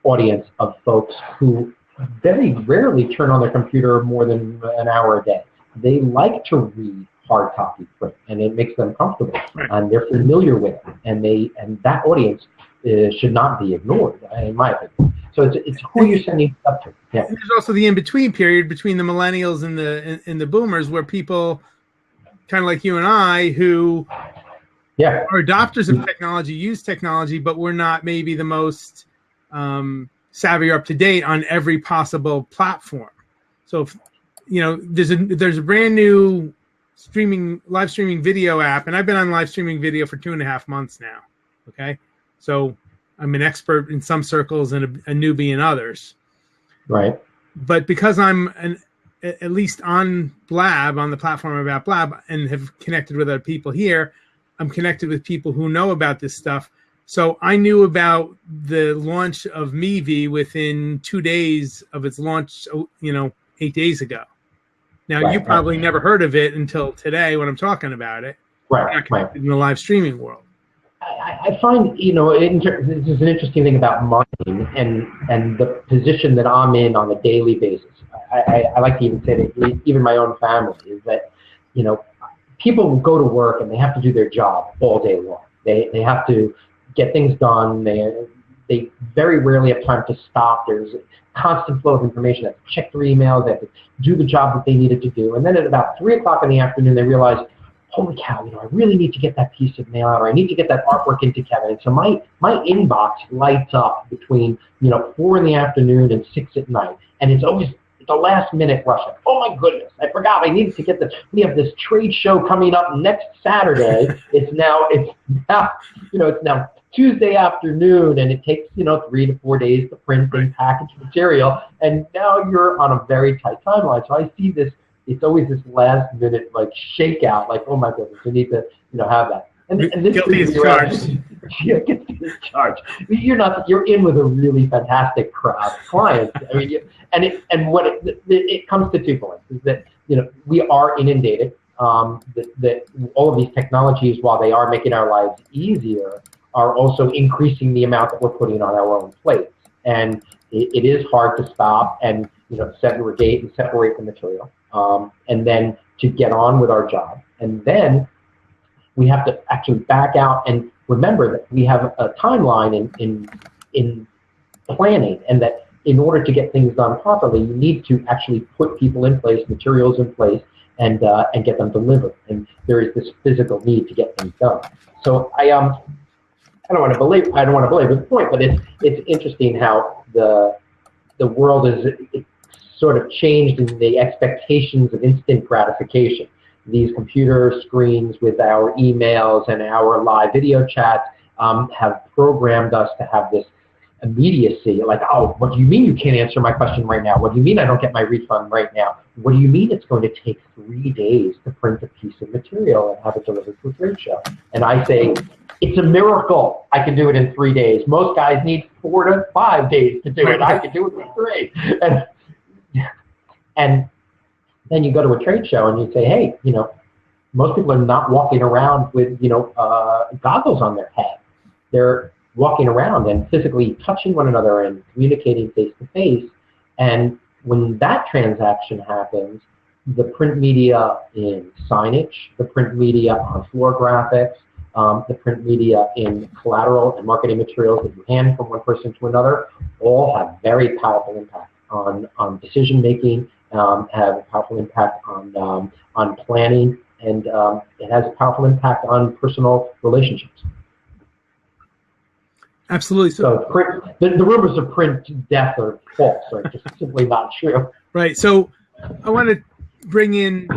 audience of folks who very rarely turn on their computer more than an hour a day. They like to read hard copy print, and it makes them comfortable, and they're familiar with it, and that audience should not be ignored, in my opinion. So it's who you're sending stuff to. Yeah. And there's also the in-between period between the millennials and the boomers, where people kind of like you and I who are adopters of technology, use technology, but we're not maybe the most savvy or up to date on every possible platform. So, there's a brand new live streaming video app, and I've been on live streaming video for 2.5 months now. Okay, so I'm an expert in some circles and a newbie in others. Right. But because I'm at least on Blab, on the platform about Blab, and have connected with other people here, I'm connected with people who know about this stuff. So I knew about the launch of Mevi within 2 days of its launch, 8 days ago. Now, Right, you probably right. never heard of it until today when I'm talking about it. Right, right. In the live streaming world. I find, this is an interesting thing about marketing and the position that I'm in on a daily basis. I like to even say that even my own family is that, people go to work and they have to do their job all day long. They have to get things done. They very rarely have time to stop. There's a constant flow of information. They have to check their emails. They have to do the job that they needed to do. And then at about 3 o'clock in the afternoon, they realize, holy cow, I really need to get that piece of mail out, or I need to get that artwork into Kevin. And so my inbox lights up between 4 in the afternoon and 6 at night. And it's always the last minute rush. Like, oh my goodness, I forgot I needed to get this. We have this trade show coming up next Saturday. It's now Tuesday afternoon, and it takes 3 to 4 days to print and package material. And now you're on a very tight timeline. So I see this. It's always this last minute shakeout. Like, oh my goodness, we need to have that. And this guilty as charged. Yeah, guilty as charged. You're in with a really fantastic crowd of clients. I mean, it comes to 2 points: is that we are inundated. That all of these technologies, while they are making our lives easier, are also increasing the amount that we're putting on our own plates. And it is hard to stop and segregate and separate the material, and then to get on with our job. And then we have to actually back out and remember that we have a timeline in planning, and that in order to get things done properly, you need to actually put people in place, materials in place, and get them delivered. And there is this physical need to get things done. So I don't want to belabor the point, but it's interesting how the world is sort of changed in the expectations of instant gratification. These computer screens with our emails and our live video chats have programmed us to have this immediacy. Like, oh, what do you mean you can't answer my question right now? What do you mean I don't get my refund right now? What do you mean it's going to take 3 days to print a piece of material and have it delivered to a trade show? And I say, it's a miracle I can do it in 3 days. Most guys need 4 to 5 days to do it. I can do it in 3. And then you go to a trade show and you say, hey, most people are not walking around with, goggles on their head. They're walking around and physically touching one another and communicating face to face. And when that transaction happens, the print media in signage, the print media on floor graphics, the print media in collateral and marketing materials that you hand from one person to another, all have very powerful impact on decision making, have a powerful impact on planning, and it has a powerful impact on personal relationships. Absolutely. So the rumors of print death are false, or just simply not true. Right. So I want to bring in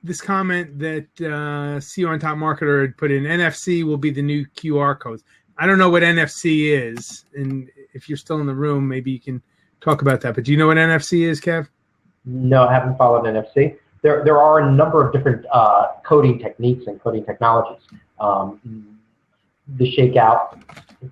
this comment that CEO on Top Marketer had put in. NFC will be the new QR codes. I don't know what NFC is, and if you're still in the room, maybe you can talk about that. But do you know what NFC is, Kev? No, I haven't followed NFC. There are a number of different coding techniques and coding technologies. The shakeout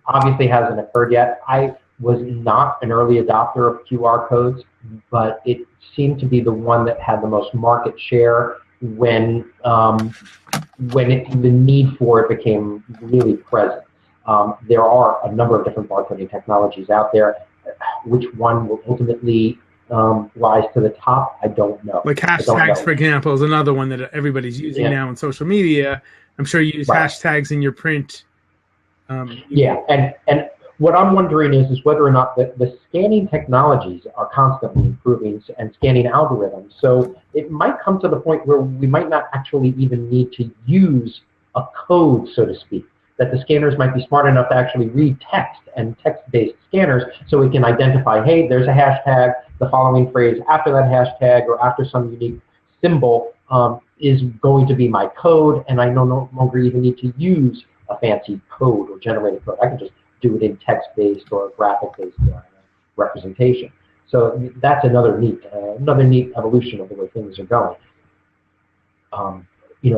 obviously hasn't occurred yet. I was not an early adopter of QR codes, but it seemed to be the one that had the most market share when the need for it became really present. There are a number of different barcoding technologies out there. Which one will ultimately rise to the top, I don't know. Like hashtags, for example, is another one that everybody's using now in social media. I'm sure you use hashtags in your print. And what I'm wondering is whether or not the scanning technologies are constantly improving and scanning algorithms. So it might come to the point where we might not actually even need to use a code, so to speak, that the scanners might be smart enough to actually read text and text-based scanners so we can identify, hey, there's a hashtag, the following phrase after that hashtag or after some unique symbol is going to be my code, and I no longer even need to use a fancy code or generated code. I can just do it in text-based or graphic-based representation. So that's another neat evolution of the way things are going.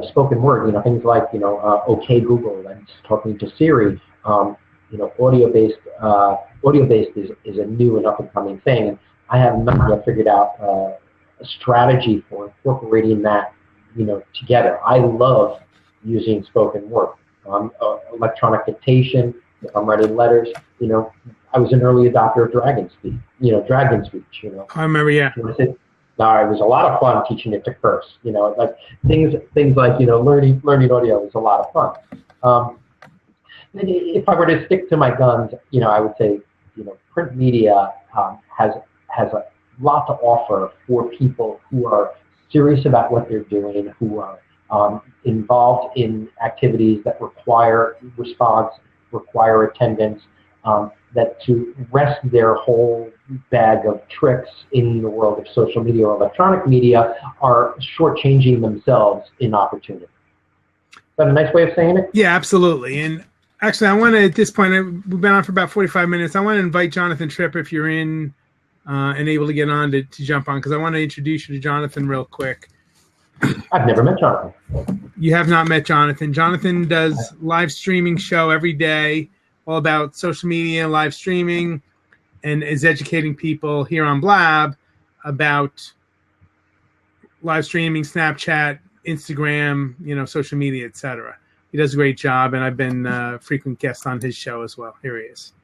Spoken word, things like, OK Google and talking to Siri, audio-based is a new and up-and-coming thing. And I have not yet figured out strategy for incorporating that, together. I love using spoken word, electronic dictation. If I'm writing letters, I was an early adopter of Dragon Speech. Dragon Speech. I remember, yeah. It was a lot of fun teaching it to curse. Like things like learning audio was a lot of fun. If I were to stick to my guns, I would say, print media has a lot to offer for people who are serious about what they're doing, who are involved in activities that require response, require attendance, that to rest their whole bag of tricks in the world of social media or electronic media are shortchanging themselves in opportunity. Is that a nice way of saying it? Yeah, absolutely. And actually, I want to, at this point, we've been on for about 45 minutes. I want to invite Jonathan Tripp, if you're in and able to get on, to jump on, because I want to introduce you to Jonathan real quick. I've never met Jonathan. You have not met Jonathan. Jonathan does live streaming show every day, all about social media, live streaming, and is educating people here on Blab about live streaming, Snapchat, Instagram, social media, etc. He does a great job, and I've been a frequent guest on his show as well. Here he is.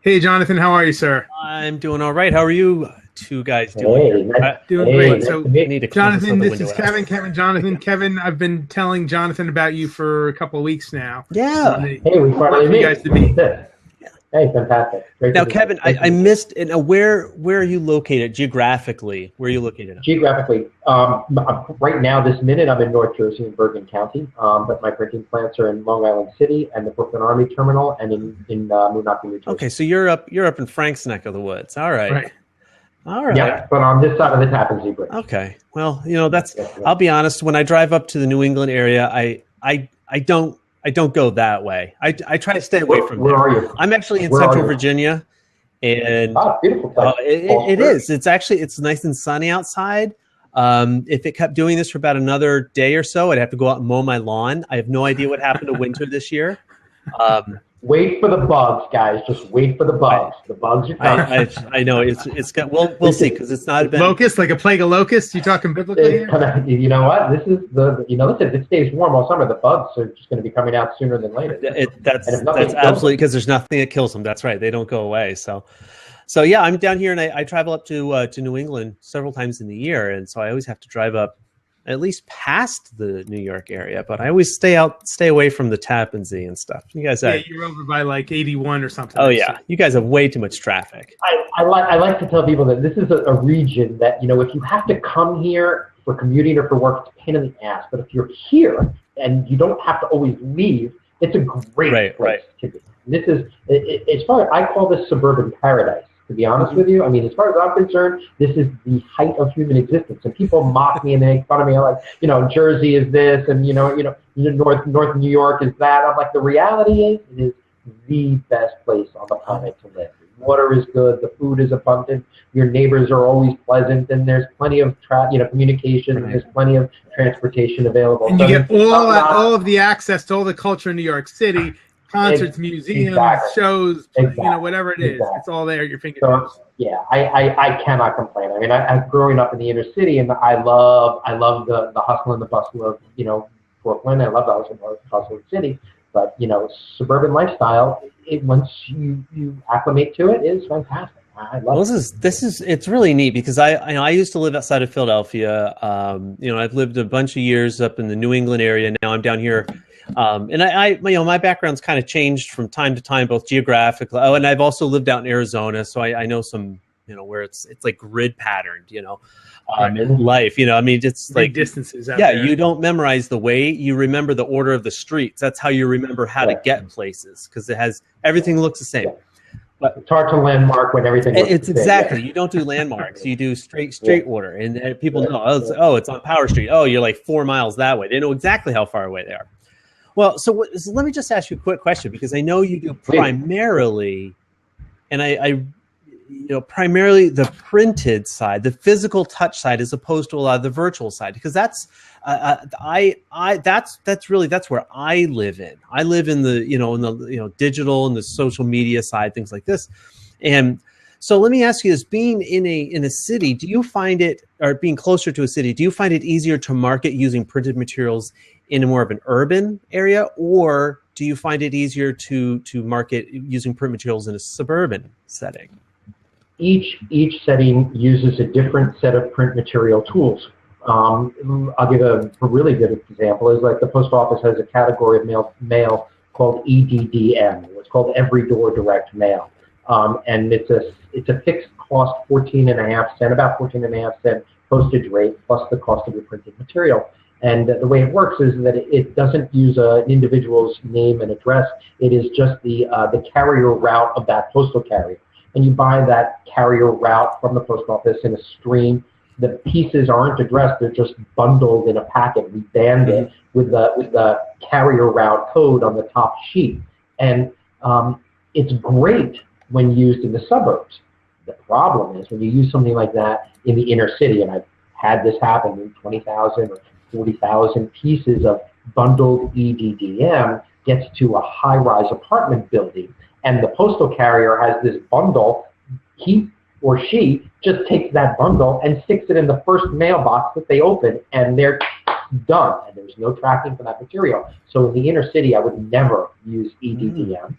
Hey, Jonathan, how are you, sir? I'm doing all right. How are you two guys doing? Doing great. Nice So, Jonathan, this is Kevin. Jonathan. Kevin, I've been telling Jonathan about you for a couple of weeks now. Yeah. We finally meet. You guys to meet. Hey, fantastic. Great now, Kevin, I missed. Where are you located geographically? Where are you located? Geographically, right now, this minute, I'm in North Jersey in Bergen County, but my printing plants are in Long Island City and the Brooklyn Army Terminal, and in Moonachie, New Jersey. Okay, so you're up in Frank's neck of the woods. All right. Right. All right. Yeah, but on this side of the Tappan Zee Bridge. Okay. Well, that's. I'll be honest. When I drive up to the New England area, I don't go that way. I try to stay away from Where there. are you? I'm actually in Central Virginia, and beautiful place. It is. It's actually nice and sunny outside. If it kept doing this for about another day or so, I'd have to go out and mow my lawn. I have no idea what happened to winter this year. Wait for the bugs, guys. Just wait for the bugs. The bugs are coming. I know it's got. We'll see, because it's not been locusts, like a plague of locusts. You talking biblically here? You know what? This is listen. If it stays warm all summer, the bugs are just going to be coming out sooner than later. That's absolutely, because there's nothing that kills them. That's right. They don't go away. So yeah, I'm down here, and I travel up to New England several times in the year, and so I always have to drive up at least past the New York area, but I always stay away from the Tappan Zee and stuff. You guys, you're over by like 81 or something. Oh yeah, you guys have way too much traffic. I like to tell people that this is a region that, if you have to come here for commuting or for work, it's a pain in the ass. But if you're here and you don't have to always leave, it's a great place to be. This is, as far as I call this suburban paradise. To be honest with you, I mean, as far as I'm concerned, this is the height of human existence. And people mock me and they make fun of me, like, Jersey is this, and North New York is that. I'm like, the reality is, it is the best place on the planet to live. The water is good, the food is abundant, your neighbors are always pleasant, and there's plenty of communication, and there's plenty of transportation available. And you get all of the access to all the culture in New York City. Concerts, museums, shows, whatever it is, it's all there at your fingertips. So, yeah, I cannot complain. I mean, I'm growing up in the inner city, and I love the hustle and the bustle of Brooklyn. I love the hustle and bustle of the city, but suburban lifestyle, once you acclimate to it, is fantastic. I love it. This is it's really neat, because I used to live outside of Philadelphia. I've lived a bunch of years up in the New England area. Now I'm down here. And my background's kind of changed from time to time, both geographically. Oh, and I've also lived out in Arizona, so I know some, where it's like grid patterned, in life. I mean, it's big like distances. Out there. You don't memorize the way, you remember the order of the streets. That's how you remember how to get places, because everything looks the same. But it's hard to landmark when everything. It's exactly. You don't do landmarks. You do straight order, and people know. It's on Power Street. Oh, you're like 4 miles that way. They know exactly how far away they are. Well, so let me just ask you a quick question, because I know you do primarily, and I primarily the printed side, the physical touch side, as opposed to a lot of the virtual side, because that's that's where I live in. I live in the digital and the social media side, things like this, and So let me ask you this: being in a city, do you find it, or being closer to a city, do you find it easier to market using printed materials in a more of an urban area, or do you find it easier to market using print materials in a suburban setting? Each setting uses a different set of print material tools. I'll give a really good example. Is like the post office has a category of mail called EDDM. It's called Every Door Direct Mail, and it's a fixed cost, about 14.5 cent postage rate plus the cost of your printed material. And the way it works is that it doesn't use an individual's name and address. It is just the carrier route of that postal carrier. And you buy that carrier route from the post office in a stream. The pieces aren't addressed; they're just bundled in a packet. We band it with the carrier route code on the top sheet, and it's great when used in the suburbs. The problem is when you use something like that in the inner city, and I've had this happen in 20,000 or 40,000 pieces of bundled EDDM gets to a high-rise apartment building, and the postal carrier has this bundle. He or she just takes that bundle and sticks it in the first mailbox that they open, and they're done, and there's no tracking for that material. So in the inner city, I would never use EDDM.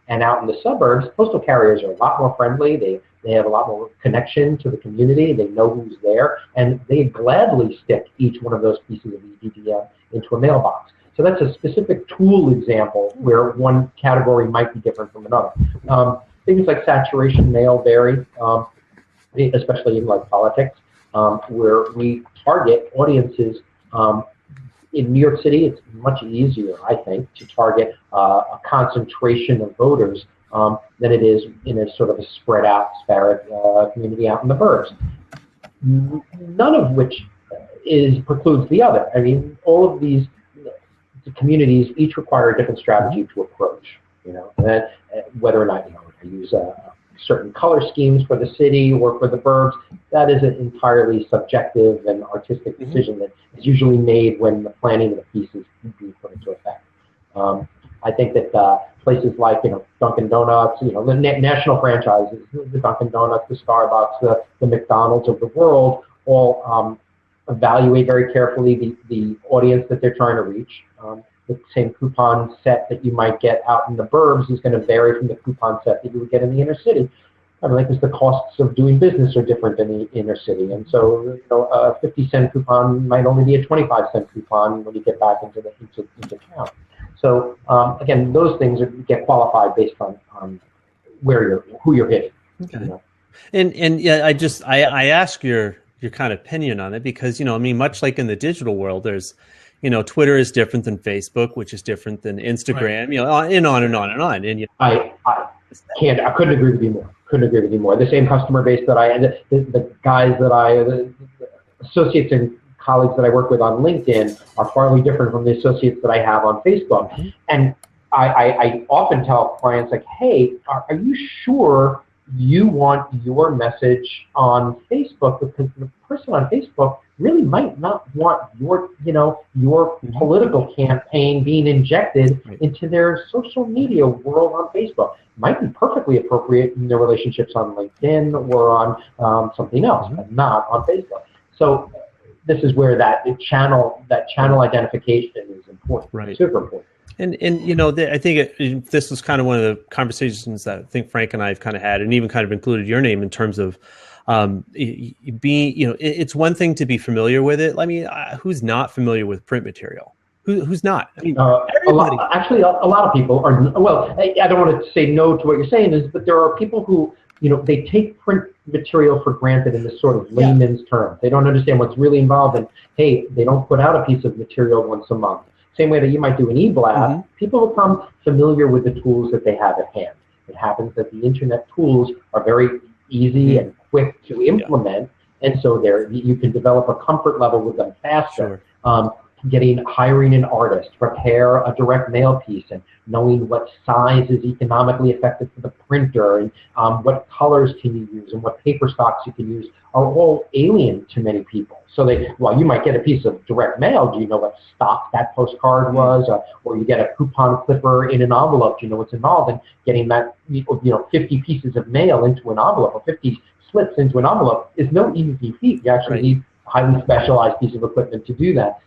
And out in the suburbs, postal carriers are a lot more friendly. They have a lot more connection to the community. They know who's there, and they gladly stick each one of those pieces of EDDM into a mailbox. So that's a specific tool example where one category might be different from another. Things like saturation mail vary, especially in like politics, where we target audiences. In New York City, it's much easier, I think, to target a concentration of voters than it is in a sort of a spread out, disparate community out in the burbs. None of which precludes the other. I mean, all of these communities each require a different strategy to approach. Whether or not I use certain color schemes for the city or for the burbs, that is an entirely subjective and artistic decision that is usually made when the planning of the piece is being put into effect. I think that places like Dunkin' Donuts, the national franchises, the Dunkin' Donuts, the Starbucks, the McDonald's of the world, all evaluate very carefully the audience that they're trying to reach. The same coupon set that you might get out in the burbs is going to vary from the coupon set that you would get in the inner city. I mean, because the costs of doing business are different in the inner city, and so a 50-cent coupon might only be a 25-cent coupon when you get back into town. So again, those things get qualified based on who you're hitting. Okay. And yeah, I ask your kind of opinion on it because much like in the digital world, there's Twitter is different than Facebook, which is different than Instagram, right. And on and on and on. And I couldn't agree with you more. The same customer base that the guys that the associates and colleagues that I work with on LinkedIn are far different from the associates that I have on Facebook. Mm-hmm. And I often tell clients like, hey, are you sure you want your message on Facebook? Because the person on Facebook really might not want your political campaign being injected into their social media world on Facebook. Might be perfectly appropriate in their relationships on LinkedIn or on something else, but not on Facebook. So this is where that channel identification is important, right. Super important. And I think this was kind of one of the conversations that I think Frank and I have kind of had, and even kind of included your name in terms of it's one thing to be familiar with it. I mean, who's not familiar with print material? Who's not? I mean, everybody. A lot of people are. Well, I don't want to say no to what you're saying, but there are people who they take print material for granted in this sort of layman's term. They don't understand what's really involved in. Hey, they don't put out a piece of material once a month. Same way that you might do an e-blast, people become familiar with the tools that they have at hand. It happens that the internet tools are very easy and quick to implement, and so you can develop a comfort level with them faster. Sure. hiring an artist, prepare a direct mail piece, and knowing what size is economically effective for the printer, and what colors can you use, and what paper stocks you can use, are all alien to many people. So you might get a piece of direct mail. Do you know what stock that postcard was? Or you get a coupon clipper in an envelope. Do you know what's involved? And getting that, 50 pieces of mail into an envelope, or 50 slips into an envelope, is no easy feat. You actually need a highly specialized piece of equipment to do that.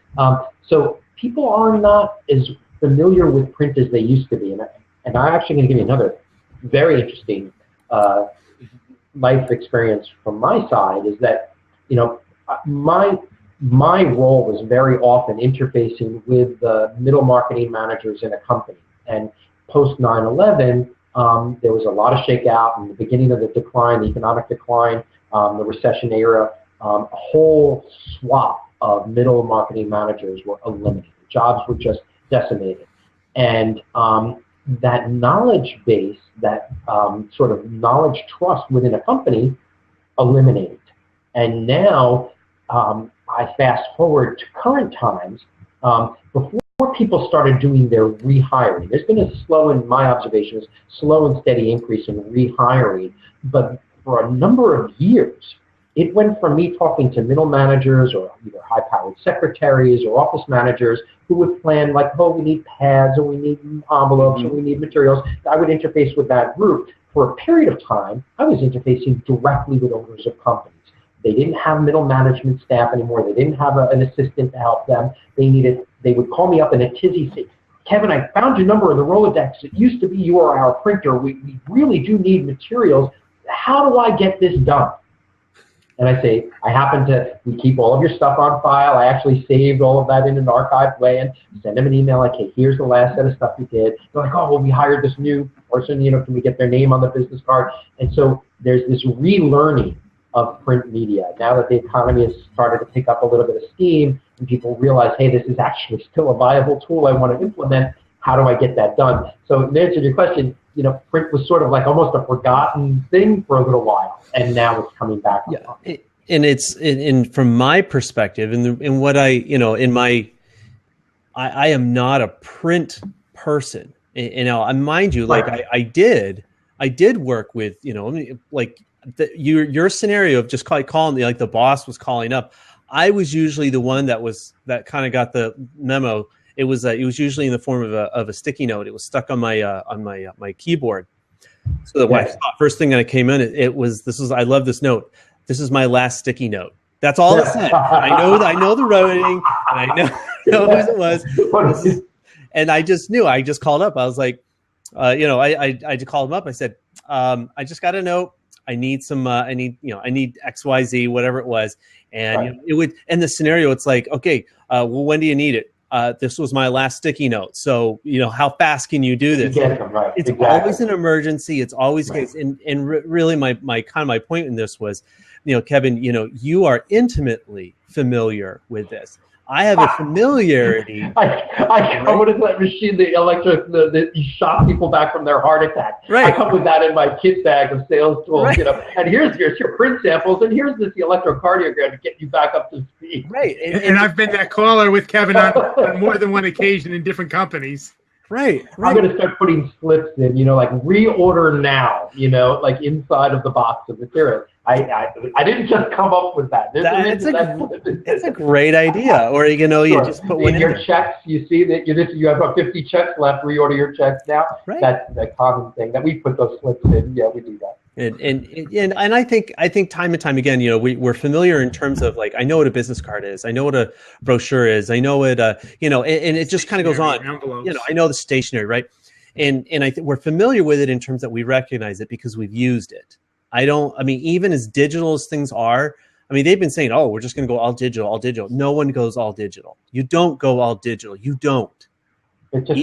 So people are not as familiar with print as they used to be. And I'm actually going to give you another very interesting life experience from my side, is that, my role was very often interfacing with the middle marketing managers in a company. And post 9/11, there was a lot of shakeout in the beginning of the decline, the economic decline, the recession era. A whole swath of middle marketing managers were eliminated. Jobs were just decimated. And that knowledge base, that sort of knowledge trust within a company, eliminated. And now, I fast forward to current times, before people started doing their rehiring, there's been a slow, in my observations, slow and steady increase in rehiring, but for a number of years, it went from me talking to middle managers or either high-powered secretaries or office managers who would plan like, we need pads, or we need envelopes, or we need materials. I would interface with that group. For a period of time, I was interfacing directly with owners of companies. They didn't have middle management staff anymore. They didn't have an assistant to help them. They would call me up in a tizzy, say, Kevin, I found your number in the Rolodex. It used to be you are our printer. We really do need materials. How do I get this done? And I say, we keep all of your stuff on file. I actually saved all of that in an archived way, and send them an email like, hey, here's the last set of stuff we did. They're like, we hired this new person, can we get their name on the business card? And so there's this relearning of print media. Now that the economy has started to pick up a little bit of steam, and people realize, hey, this is actually still a viable tool I want to implement, how do I get that done? So in answer to your question, print was sort of like almost a forgotten thing for a little while, and now it's coming back. Yeah, and it's from my perspective, in what I am not a print person. Mind you, like I did work with, your scenario of just calling, like the boss was calling up. I was usually the one that kind of got the memo. It was usually in the form of a sticky note. It was stuck on my keyboard. So the first thing that I came in, I love this note. This is my last sticky note. That's all it said. I know the writing, and I know who it was. And I just knew. I just called up. I was like, I called him up. I said, I just got a note. I need some. I need XYZ, whatever it was. And it would. And the scenario, it's like, okay, when do you need it? This was my last sticky note. So, how fast can you do this? It's always an emergency. It's always case. And really my point in this was, Kevin, you are intimately familiar with this. I have a familiarity. I come with that machine, the electric, you shock people back from their heart attack. Right. I come with that in my kit bag of sales tools, and here's your print samples, and here's this electrocardiogram to get you back up to speed. Right. And I've been that caller with Kevin on more than one occasion in different companies. Right. I'm going to start putting slips in, like reorder now, like inside of the box of material. I didn't just come up with that. It's a great idea. Or, you just put one in your checks. You see that you have about 50 checks left. Reorder your checks now. Right. That's the common thing that we put those slips in. Yeah, we do that. And I think time and time again, we're familiar in terms of, like, I know what a business card is, I know what a brochure is, I know what and it just kind of goes on. Envelopes. I know the stationery, right? And I think we're familiar with it in terms that we recognize it because we've used it. Even as digital as things are, they've been saying, we're just going to go all digital, all digital. No one goes all digital. You don't go all digital. You don't. It's just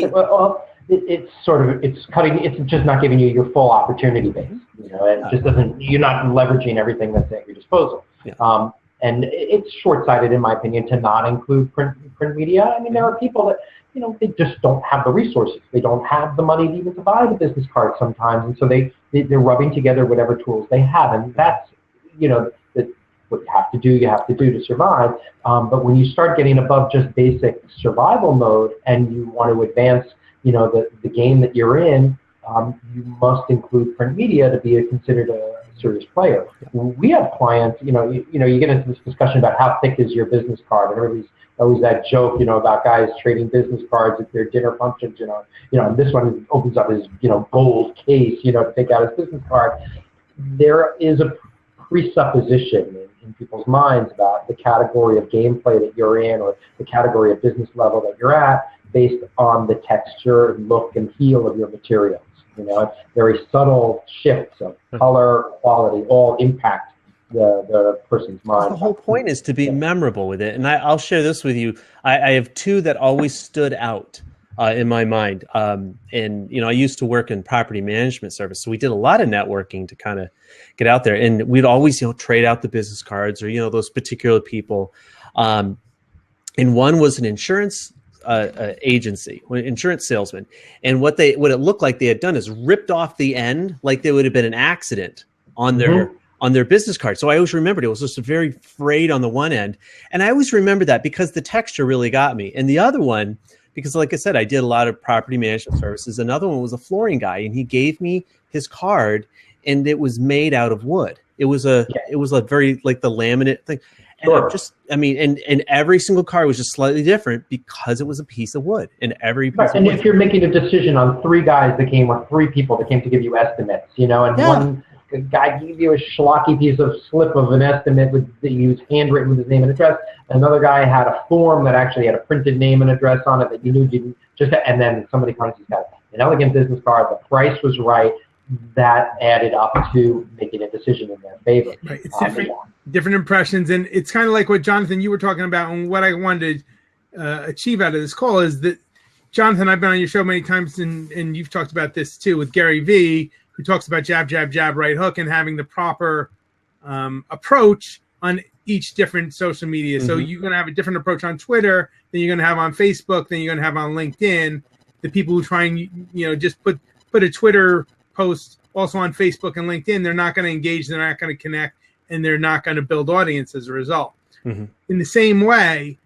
it's just not giving you your full opportunity base. It just doesn't. You're not leveraging everything that's at your disposal. Yeah. And it's short-sighted, in my opinion, to not include print media. There are people that they just don't have the resources. They don't have the money even to buy the business card sometimes, and so they're rubbing together whatever tools they have, and that's what you have to do to survive. But when you start getting above just basic survival mode and you want to advance, the game that you're in, you must include print media to be considered a serious player. We have clients, you get into this discussion about how thick is your business card, and everybody's always that joke, about guys trading business cards at their dinner functions, and this one opens up his, gold case, to take out his business card. There is a presupposition in people's minds about the category of gameplay that you're in or the category of business level that you're at based on the texture, look, and feel of your materials. Very subtle shifts of color, quality, all impact the person's mind. The whole point is to be memorable with it. And I'll share this with you. I have two that always stood out in my mind. And, I used to work in property management service. So we did a lot of networking to kind of get out there. And we'd always, trade out the business cards or, those particular people. And one was an insurance agency, insurance salesman. And what it looked like they had done is ripped off the end like there would have been an accident on their business card. So I always remembered it was just very frayed on the one end. And I always remember that because the texture really got me. And the other one, because like I said, I did a lot of property management services. Another one was a flooring guy, and he gave me his card, and it was made out of wood. It was a very like the laminate thing. Sure. And every single card was just slightly different because it was a piece of wood. And if you're making a decision on three guys that came, or three people that came to give you estimates, one guy gave you a schlocky piece of slip of an estimate that he was handwritten with his name and address. Another guy had a form that actually had a printed name and address on it that you knew didn't and then somebody comes, he's got an elegant business card, the price was right. That added up to making a decision in their favor. Right. It's different impressions, and it's kind of like what Jonathan, you were talking about, and what I wanted to achieve out of this call is that, Jonathan, I've been on your show many times, and you've talked about this too with Gary Vee, who talks about jab, jab, jab, right hook, and having the proper approach on each different social media. Mm-hmm. So you're going to have a different approach on Twitter than you're going to have on Facebook, than you're going to have on LinkedIn. The people who try and just put a Twitter post also on Facebook and LinkedIn, they're not going to engage, they're not going to connect, and they're not going to build audience as a result. Mm-hmm. In the same way,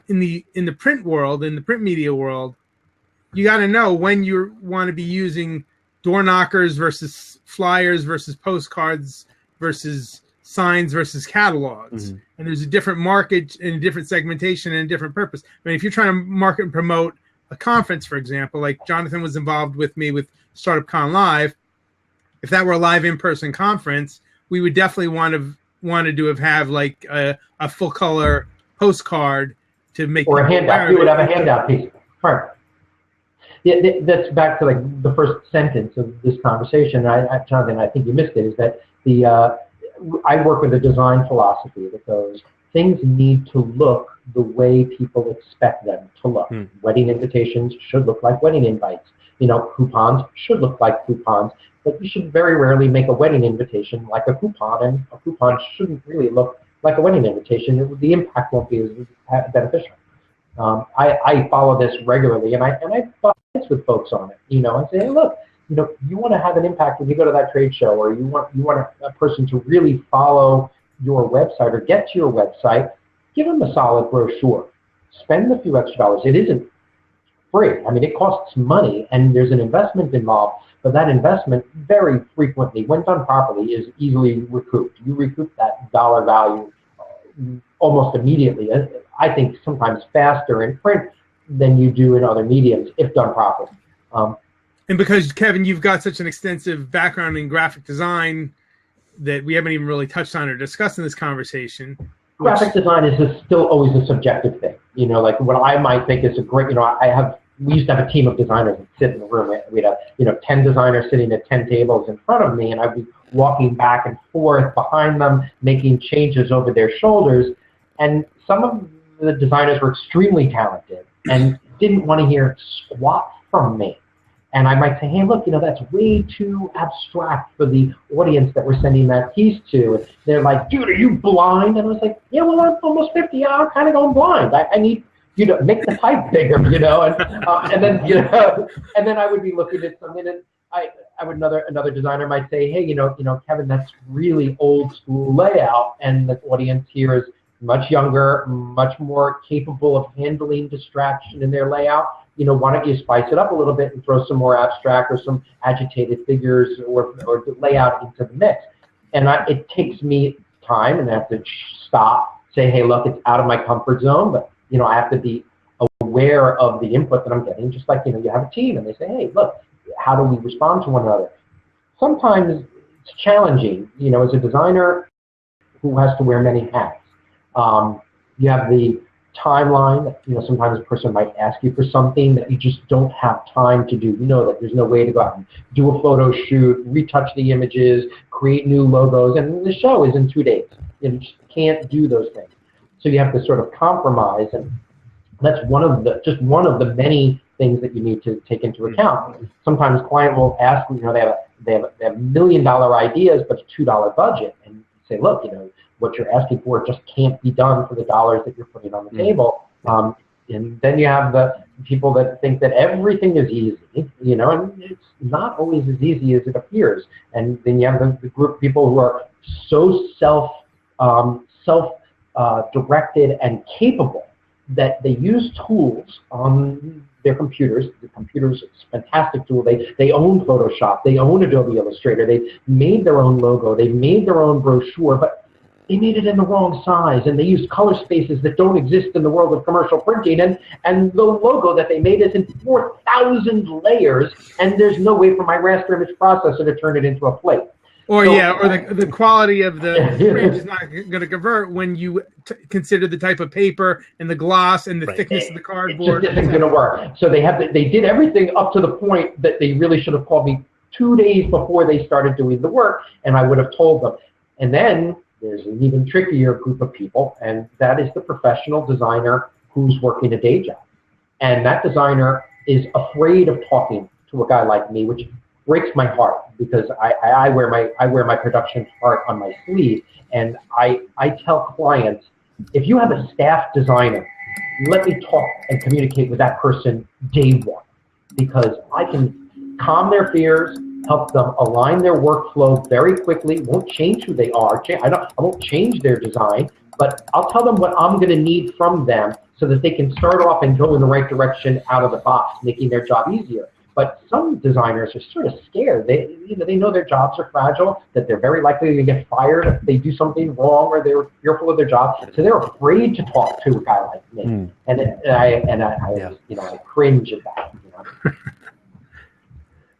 in the print world, in the print media world, you got to know when you want to be using door knockers versus flyers versus postcards versus signs versus catalogs. Mm-hmm. And there's a different market and a different segmentation and a different purpose. I mean, if you're trying to market and promote a conference, for example, like Jonathan was involved with me with Startup Con Live, if that were a live in-person conference, we would definitely wanted to have like a full color postcard to make, or a handout. We would have a handout piece. Right. Yeah, that's back to like the first sentence of this conversation. Jonathan, I think you missed it. Is that I work with a design philosophy that goes, things need to look the way people expect them to look. Wedding invitations should look like wedding invites. Coupons should look like coupons, but you should very rarely make a wedding invitation like a coupon, and a coupon shouldn't really look like a wedding invitation. The impact won't be as beneficial. I follow this regularly, and I butt heads with folks on it. And say, hey, look, you want to have an impact when you go to that trade show, or you want a person to really follow your website or get to your website. Give them a solid brochure. Spend a few extra dollars. It isn't free. I mean, it costs money, and there's an investment involved, but that investment very frequently, when done properly, is easily recouped. You recoup that dollar value almost immediately. I think sometimes faster in print than you do in other mediums if done properly. And because, Kevin, you've got such an extensive background in graphic design that we haven't even really touched on or discussed in this conversation. Graphic design is still always a subjective thing. Like what I might think is a great, we used to have a team of designers that sit in the room. We'd have, 10 designers sitting at 10 tables in front of me, and I'd be walking back and forth behind them, making changes over their shoulders. And some of the designers were extremely talented and didn't want to hear squat from me. And I might say, hey, look, that's way too abstract for the audience that we're sending that piece to. And they're like, dude, are you blind? And I was like, yeah, well, I'm almost 50. I'm kind of going blind. I need you to make the type bigger, and then, and then I would be looking at something, and I would another designer might say, hey, Kevin, that's really old school layout, and the audience here is much younger, much more capable of handling distraction in their layout. Why don't you spice it up a little bit and throw some more abstract or some agitated figures or layout into the mix? And it takes me time, and I have to stop, say, hey, look, it's out of my comfort zone, but I have to be aware of the input that I'm getting. Just like you have a team, and they say, hey, look, how do we respond to one another? Sometimes it's challenging, as a designer who has to wear many hats. You have the timeline. Sometimes a person might ask you for something that you just don't have time to do. That there's no way to go out and do a photo shoot, retouch the images, create new logos, and the show is in 2 days. You just can't do those things. So you have to sort of compromise, and that's one of the many things that you need to take into account. Sometimes a client will ask, they have $1 million ideas, but it's $2 budget, and you say, look, what you're asking for just can't be done for the dollars that you're putting on the table. And then you have the people that think that everything is easy, and it's not always as easy as it appears. And then you have the group of people who are so self-directed and capable that they use tools on their computers. The computer's a fantastic tool. They own Photoshop. They own Adobe Illustrator. They made their own logo. They made their own brochure, but they made it in the wrong size, and they used color spaces that don't exist in the world of commercial printing, and the logo that they made is in 4,000 layers, and there's no way for my raster image processor to turn it into a plate. Or the quality of the print is not going to convert when you consider the type of paper and the gloss and the thickness of the cardboard. It just isn't going to work. So they did everything up to the point that they really should have called me 2 days before they started doing the work, and I would have told them. And then there's an even trickier group of people, and that is the professional designer who's working a day job. And that designer is afraid of talking to a guy like me, which breaks my heart, because I wear my production heart on my sleeve, and I tell clients, if you have a staff designer, let me talk and communicate with that person day one, because I can calm their fears, help them align their workflow very quickly. Won't change who they are. I won't change their design, but I'll tell them what I'm going to need from them so that they can start off and go in the right direction out of the box, making their job easier. But some designers are sort of scared. They know their jobs are fragile, that they're very likely to get fired if they do something wrong, or they're fearful of their job. So they're afraid to talk to a guy like me. And I cringe at that.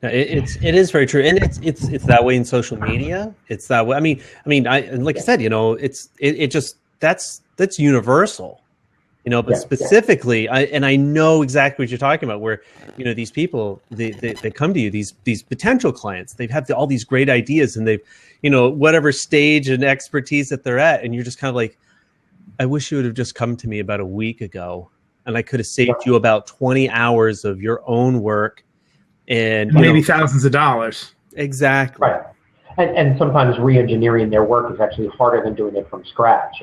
It is very true, and it's that way in social media. It's that way. I mean, like I said, that's universal. But specifically, I know exactly what you're talking about, where, these people, they come to you, these potential clients, they've had all these great ideas, and they've, whatever stage and expertise that they're at. And you're just kind of like, I wish you would have just come to me about a week ago, and I could have saved you about 20 hours of your own work and maybe thousands of dollars. Exactly. Right. And sometimes re-engineering their work is actually harder than doing it from scratch.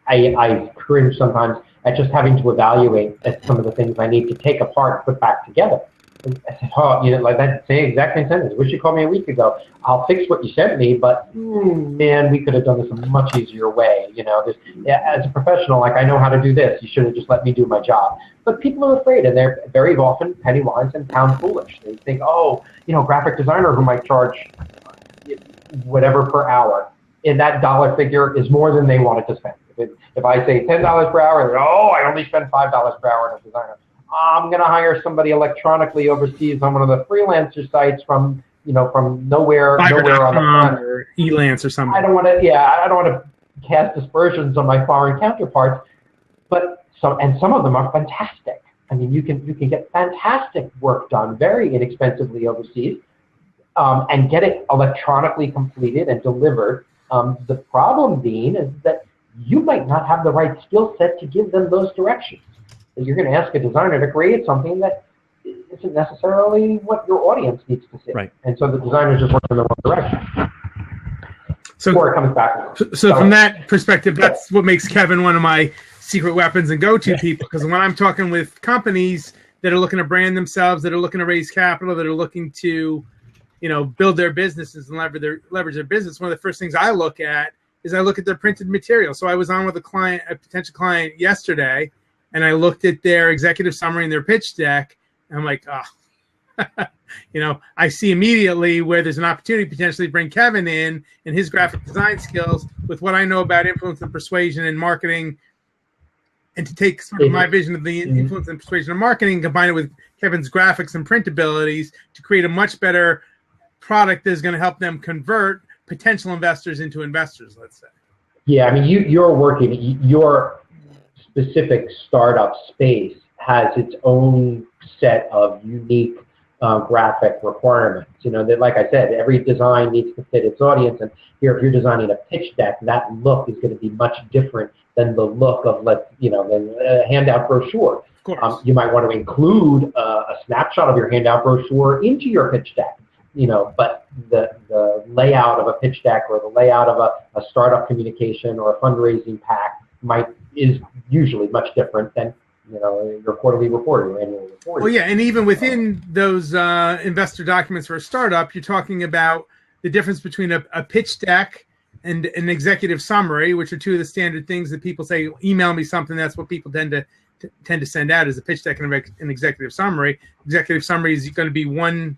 I cringe sometimes at just having to evaluate at some of the things I need to take apart and put back together. And I said, like that same exact same sentence. Wish you called me a week ago. I'll fix what you sent me, but man, we could have done this a much easier way. As a professional, like, I know how to do this. You should have just let me do my job. But people are afraid, and they're very often penny wise and pound foolish. They think, graphic designer who might charge whatever per hour, and that dollar figure is more than they wanted to spend. If I say $10 per hour, I only spend $5 per hour on a designer. I'm going to hire somebody electronically overseas on one of the freelancer sites from nowhere on the planet, or Elance or something. I don't want to cast aspersions on my foreign counterparts, but some of them are fantastic. I mean, you can get fantastic work done very inexpensively overseas, and get it electronically completed and delivered. The problem being is that you might not have the right skill set to give them those directions. You're going to ask a designer to create something that isn't necessarily what your audience needs to see. Right. And so the designers just work in the wrong direction. So, or it comes back. So from that perspective, that's what makes Kevin one of my secret weapons and go-to people. Because when I'm talking with companies that are looking to brand themselves, that are looking to raise capital, that are looking to build their businesses and leverage their business, one of the first things I look at is their printed material. So I was on with a potential client yesterday, and I looked at their executive summary and their pitch deck, and I'm like, I see immediately where there's an opportunity to potentially bring Kevin in and his graphic design skills with what I know about influence and persuasion and marketing, and to take sort of my vision of the influence and persuasion of marketing, combine it with Kevin's graphics and print abilities to create a much better product that's going to help them convert potential investors into investors, let's say. Yeah, I mean, you're working, your specific startup space has its own set of unique graphic requirements. That, like I said, every design needs to fit its audience. And here, if you're designing a pitch deck, that look is going to be much different than the look of, than a handout brochure. Of course. You might want to include a snapshot of your handout brochure into your pitch deck. But the layout of a pitch deck or the layout of a startup communication or a fundraising pack is usually much different than your quarterly report or your annual report. Well, yeah, and even within those investor documents for a startup, you're talking about the difference between a pitch deck and an executive summary, which are two of the standard things that people say, email me something. That's what people tend to send out is a pitch deck and an executive summary. Executive summary is going to be one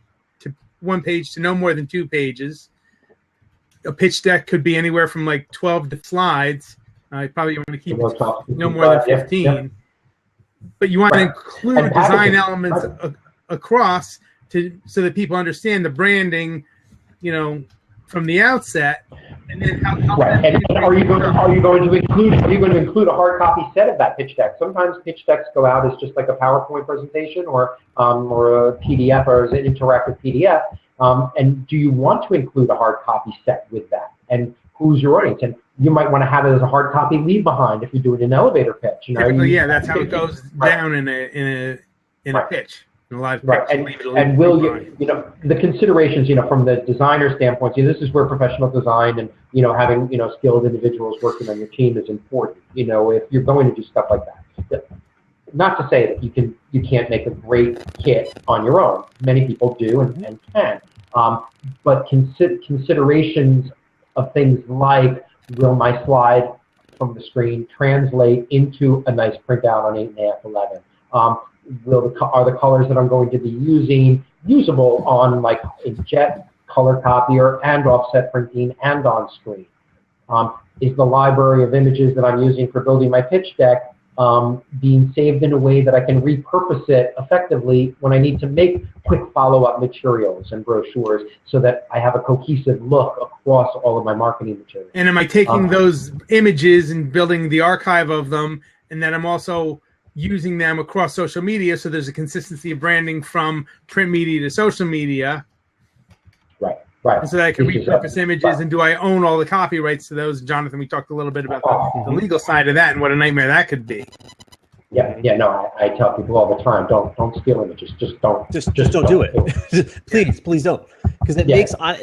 page to no more than 2 pages. A pitch deck could be anywhere from like 12 slides. Probably want to keep it no more than 15. Yeah. But you want to include design elements across so that people understand the branding, from the outset, and then how right. And are you going to include a hard copy set of that pitch deck? Sometimes pitch decks go out as just like a PowerPoint presentation or a PDF or as an interactive PDF. And do you want to include a hard copy set with that? And who's your audience? And you might want to have it as a hard copy leave behind if you're doing an elevator pitch. That's how it goes down in a pitch. In a live pitch. Right. And will you, the considerations, from the designer standpoint, this is where professional design and, having, skilled individuals working on your team is important. If you're going to do stuff like that. Not to say that you can't make a great kit on your own. Many people do and can. But considerations of things like, will my slide from the screen translate into a nice printout on 8.5, 11? Are the colors that I'm going to be using usable on like a jet color copier and offset printing and on screen? Is the library of images that I'm using for building my pitch deck being saved in a way that I can repurpose it effectively when I need to make quick follow-up materials and brochures so that I have a cohesive look across all of my marketing materials? And am I taking those images and building the archive of them, and then I'm also using them across social media so there's a consistency of branding from print media to social media? Right. And so that I can repurpose images, and do I own all the copyrights to those? Jonathan, we talked a little bit about the legal side of that and what a nightmare that could be. Yeah. No, I tell people all the time, don't steal images. Just don't do it. Please don't.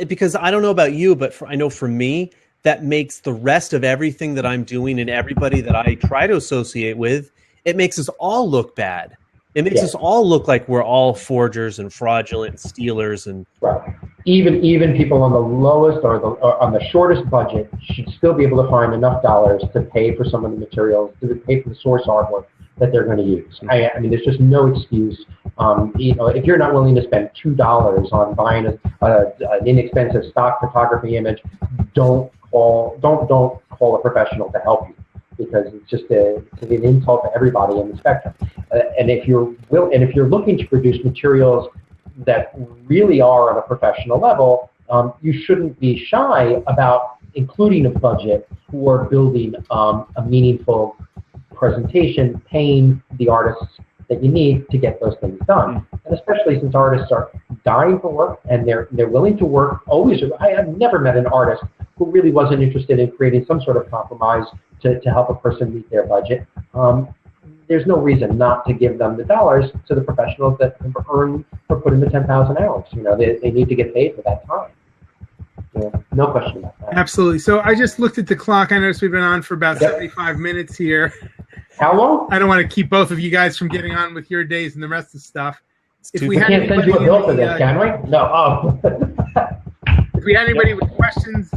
Because I don't know about you, but I know for me, that makes the rest of everything that I'm doing and everybody that I try to associate with, it makes us all look bad. It makes us all look like we're all forgers and fraudulent stealers. And right. Even people on the lowest or on the shortest budget should still be able to find enough dollars to pay for some of the materials, to pay for the source artwork that they're going to use. I mean, there's just no excuse. If you're not willing to spend $2 on buying an inexpensive stock photography image, don't call a professional to help you, because it's just an insult to everybody in the spectrum. And if you're looking to produce materials that really are on a professional level, you shouldn't be shy about including a budget for building a meaningful presentation, paying the artists that you need to get those things done. And especially since artists are dying for work and they're willing to work always. I have never met an artist who really wasn't interested in creating some sort of compromise to help a person meet their budget. There's no reason not to give them the dollars to the professionals that earn for putting the 10,000 hours. They need to get paid for that time. No question about that. Absolutely. So I just looked at the clock. I noticed we've been on for about 75 minutes here. How long? I don't want to keep both of you guys from getting on with your days and the rest of the stuff. if we can't send you a bill for this, can we? No. If we had anybody with questions,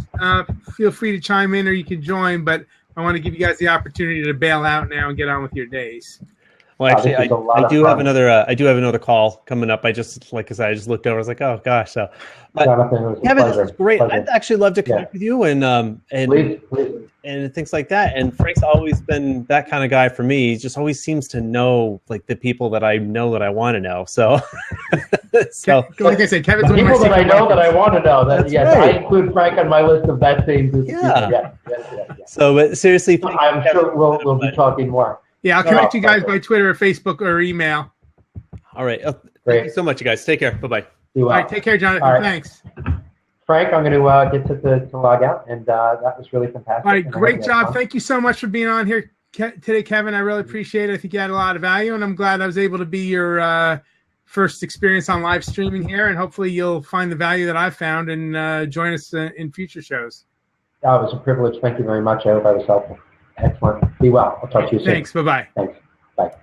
feel free to chime in or you can join. But I want to give you guys the opportunity to bail out now and get on with your days. Well, actually, I do have another call coming up. I just, like I said, I just looked over. I was like, oh gosh. So, Jonathan, Kevin, this is great. Pleasure. I'd actually love to connect with you and please. And things like that. And Frank's always been that kind of guy for me. He just always seems to know like the people that I know that I want to know. So, like I said, Kevin's the people that I know that I want to know. That's yes, right. I include Frank on my list of that same group of people. Yeah. So, but seriously, I'm sure we'll be talking more. Yeah, I'll connect you guys by Twitter or Facebook or email. All right. Thank you so much, you guys. Take care. Bye-bye. All right. Take care, Jonathan. Right. Thanks. Frank, I'm going to get to log out, and that was really fantastic. All right. Great job. Thank you so much for being on here today, Kevin. I really appreciate it. I think you had a lot of value, and I'm glad I was able to be your first experience on live streaming here, and hopefully you'll find the value that I've found and join us in future shows. It was a privilege. Thank you very much. I hope I was helpful. Excellent. Be well. I'll talk to you soon. Thanks. Bye-bye. Thanks. Bye.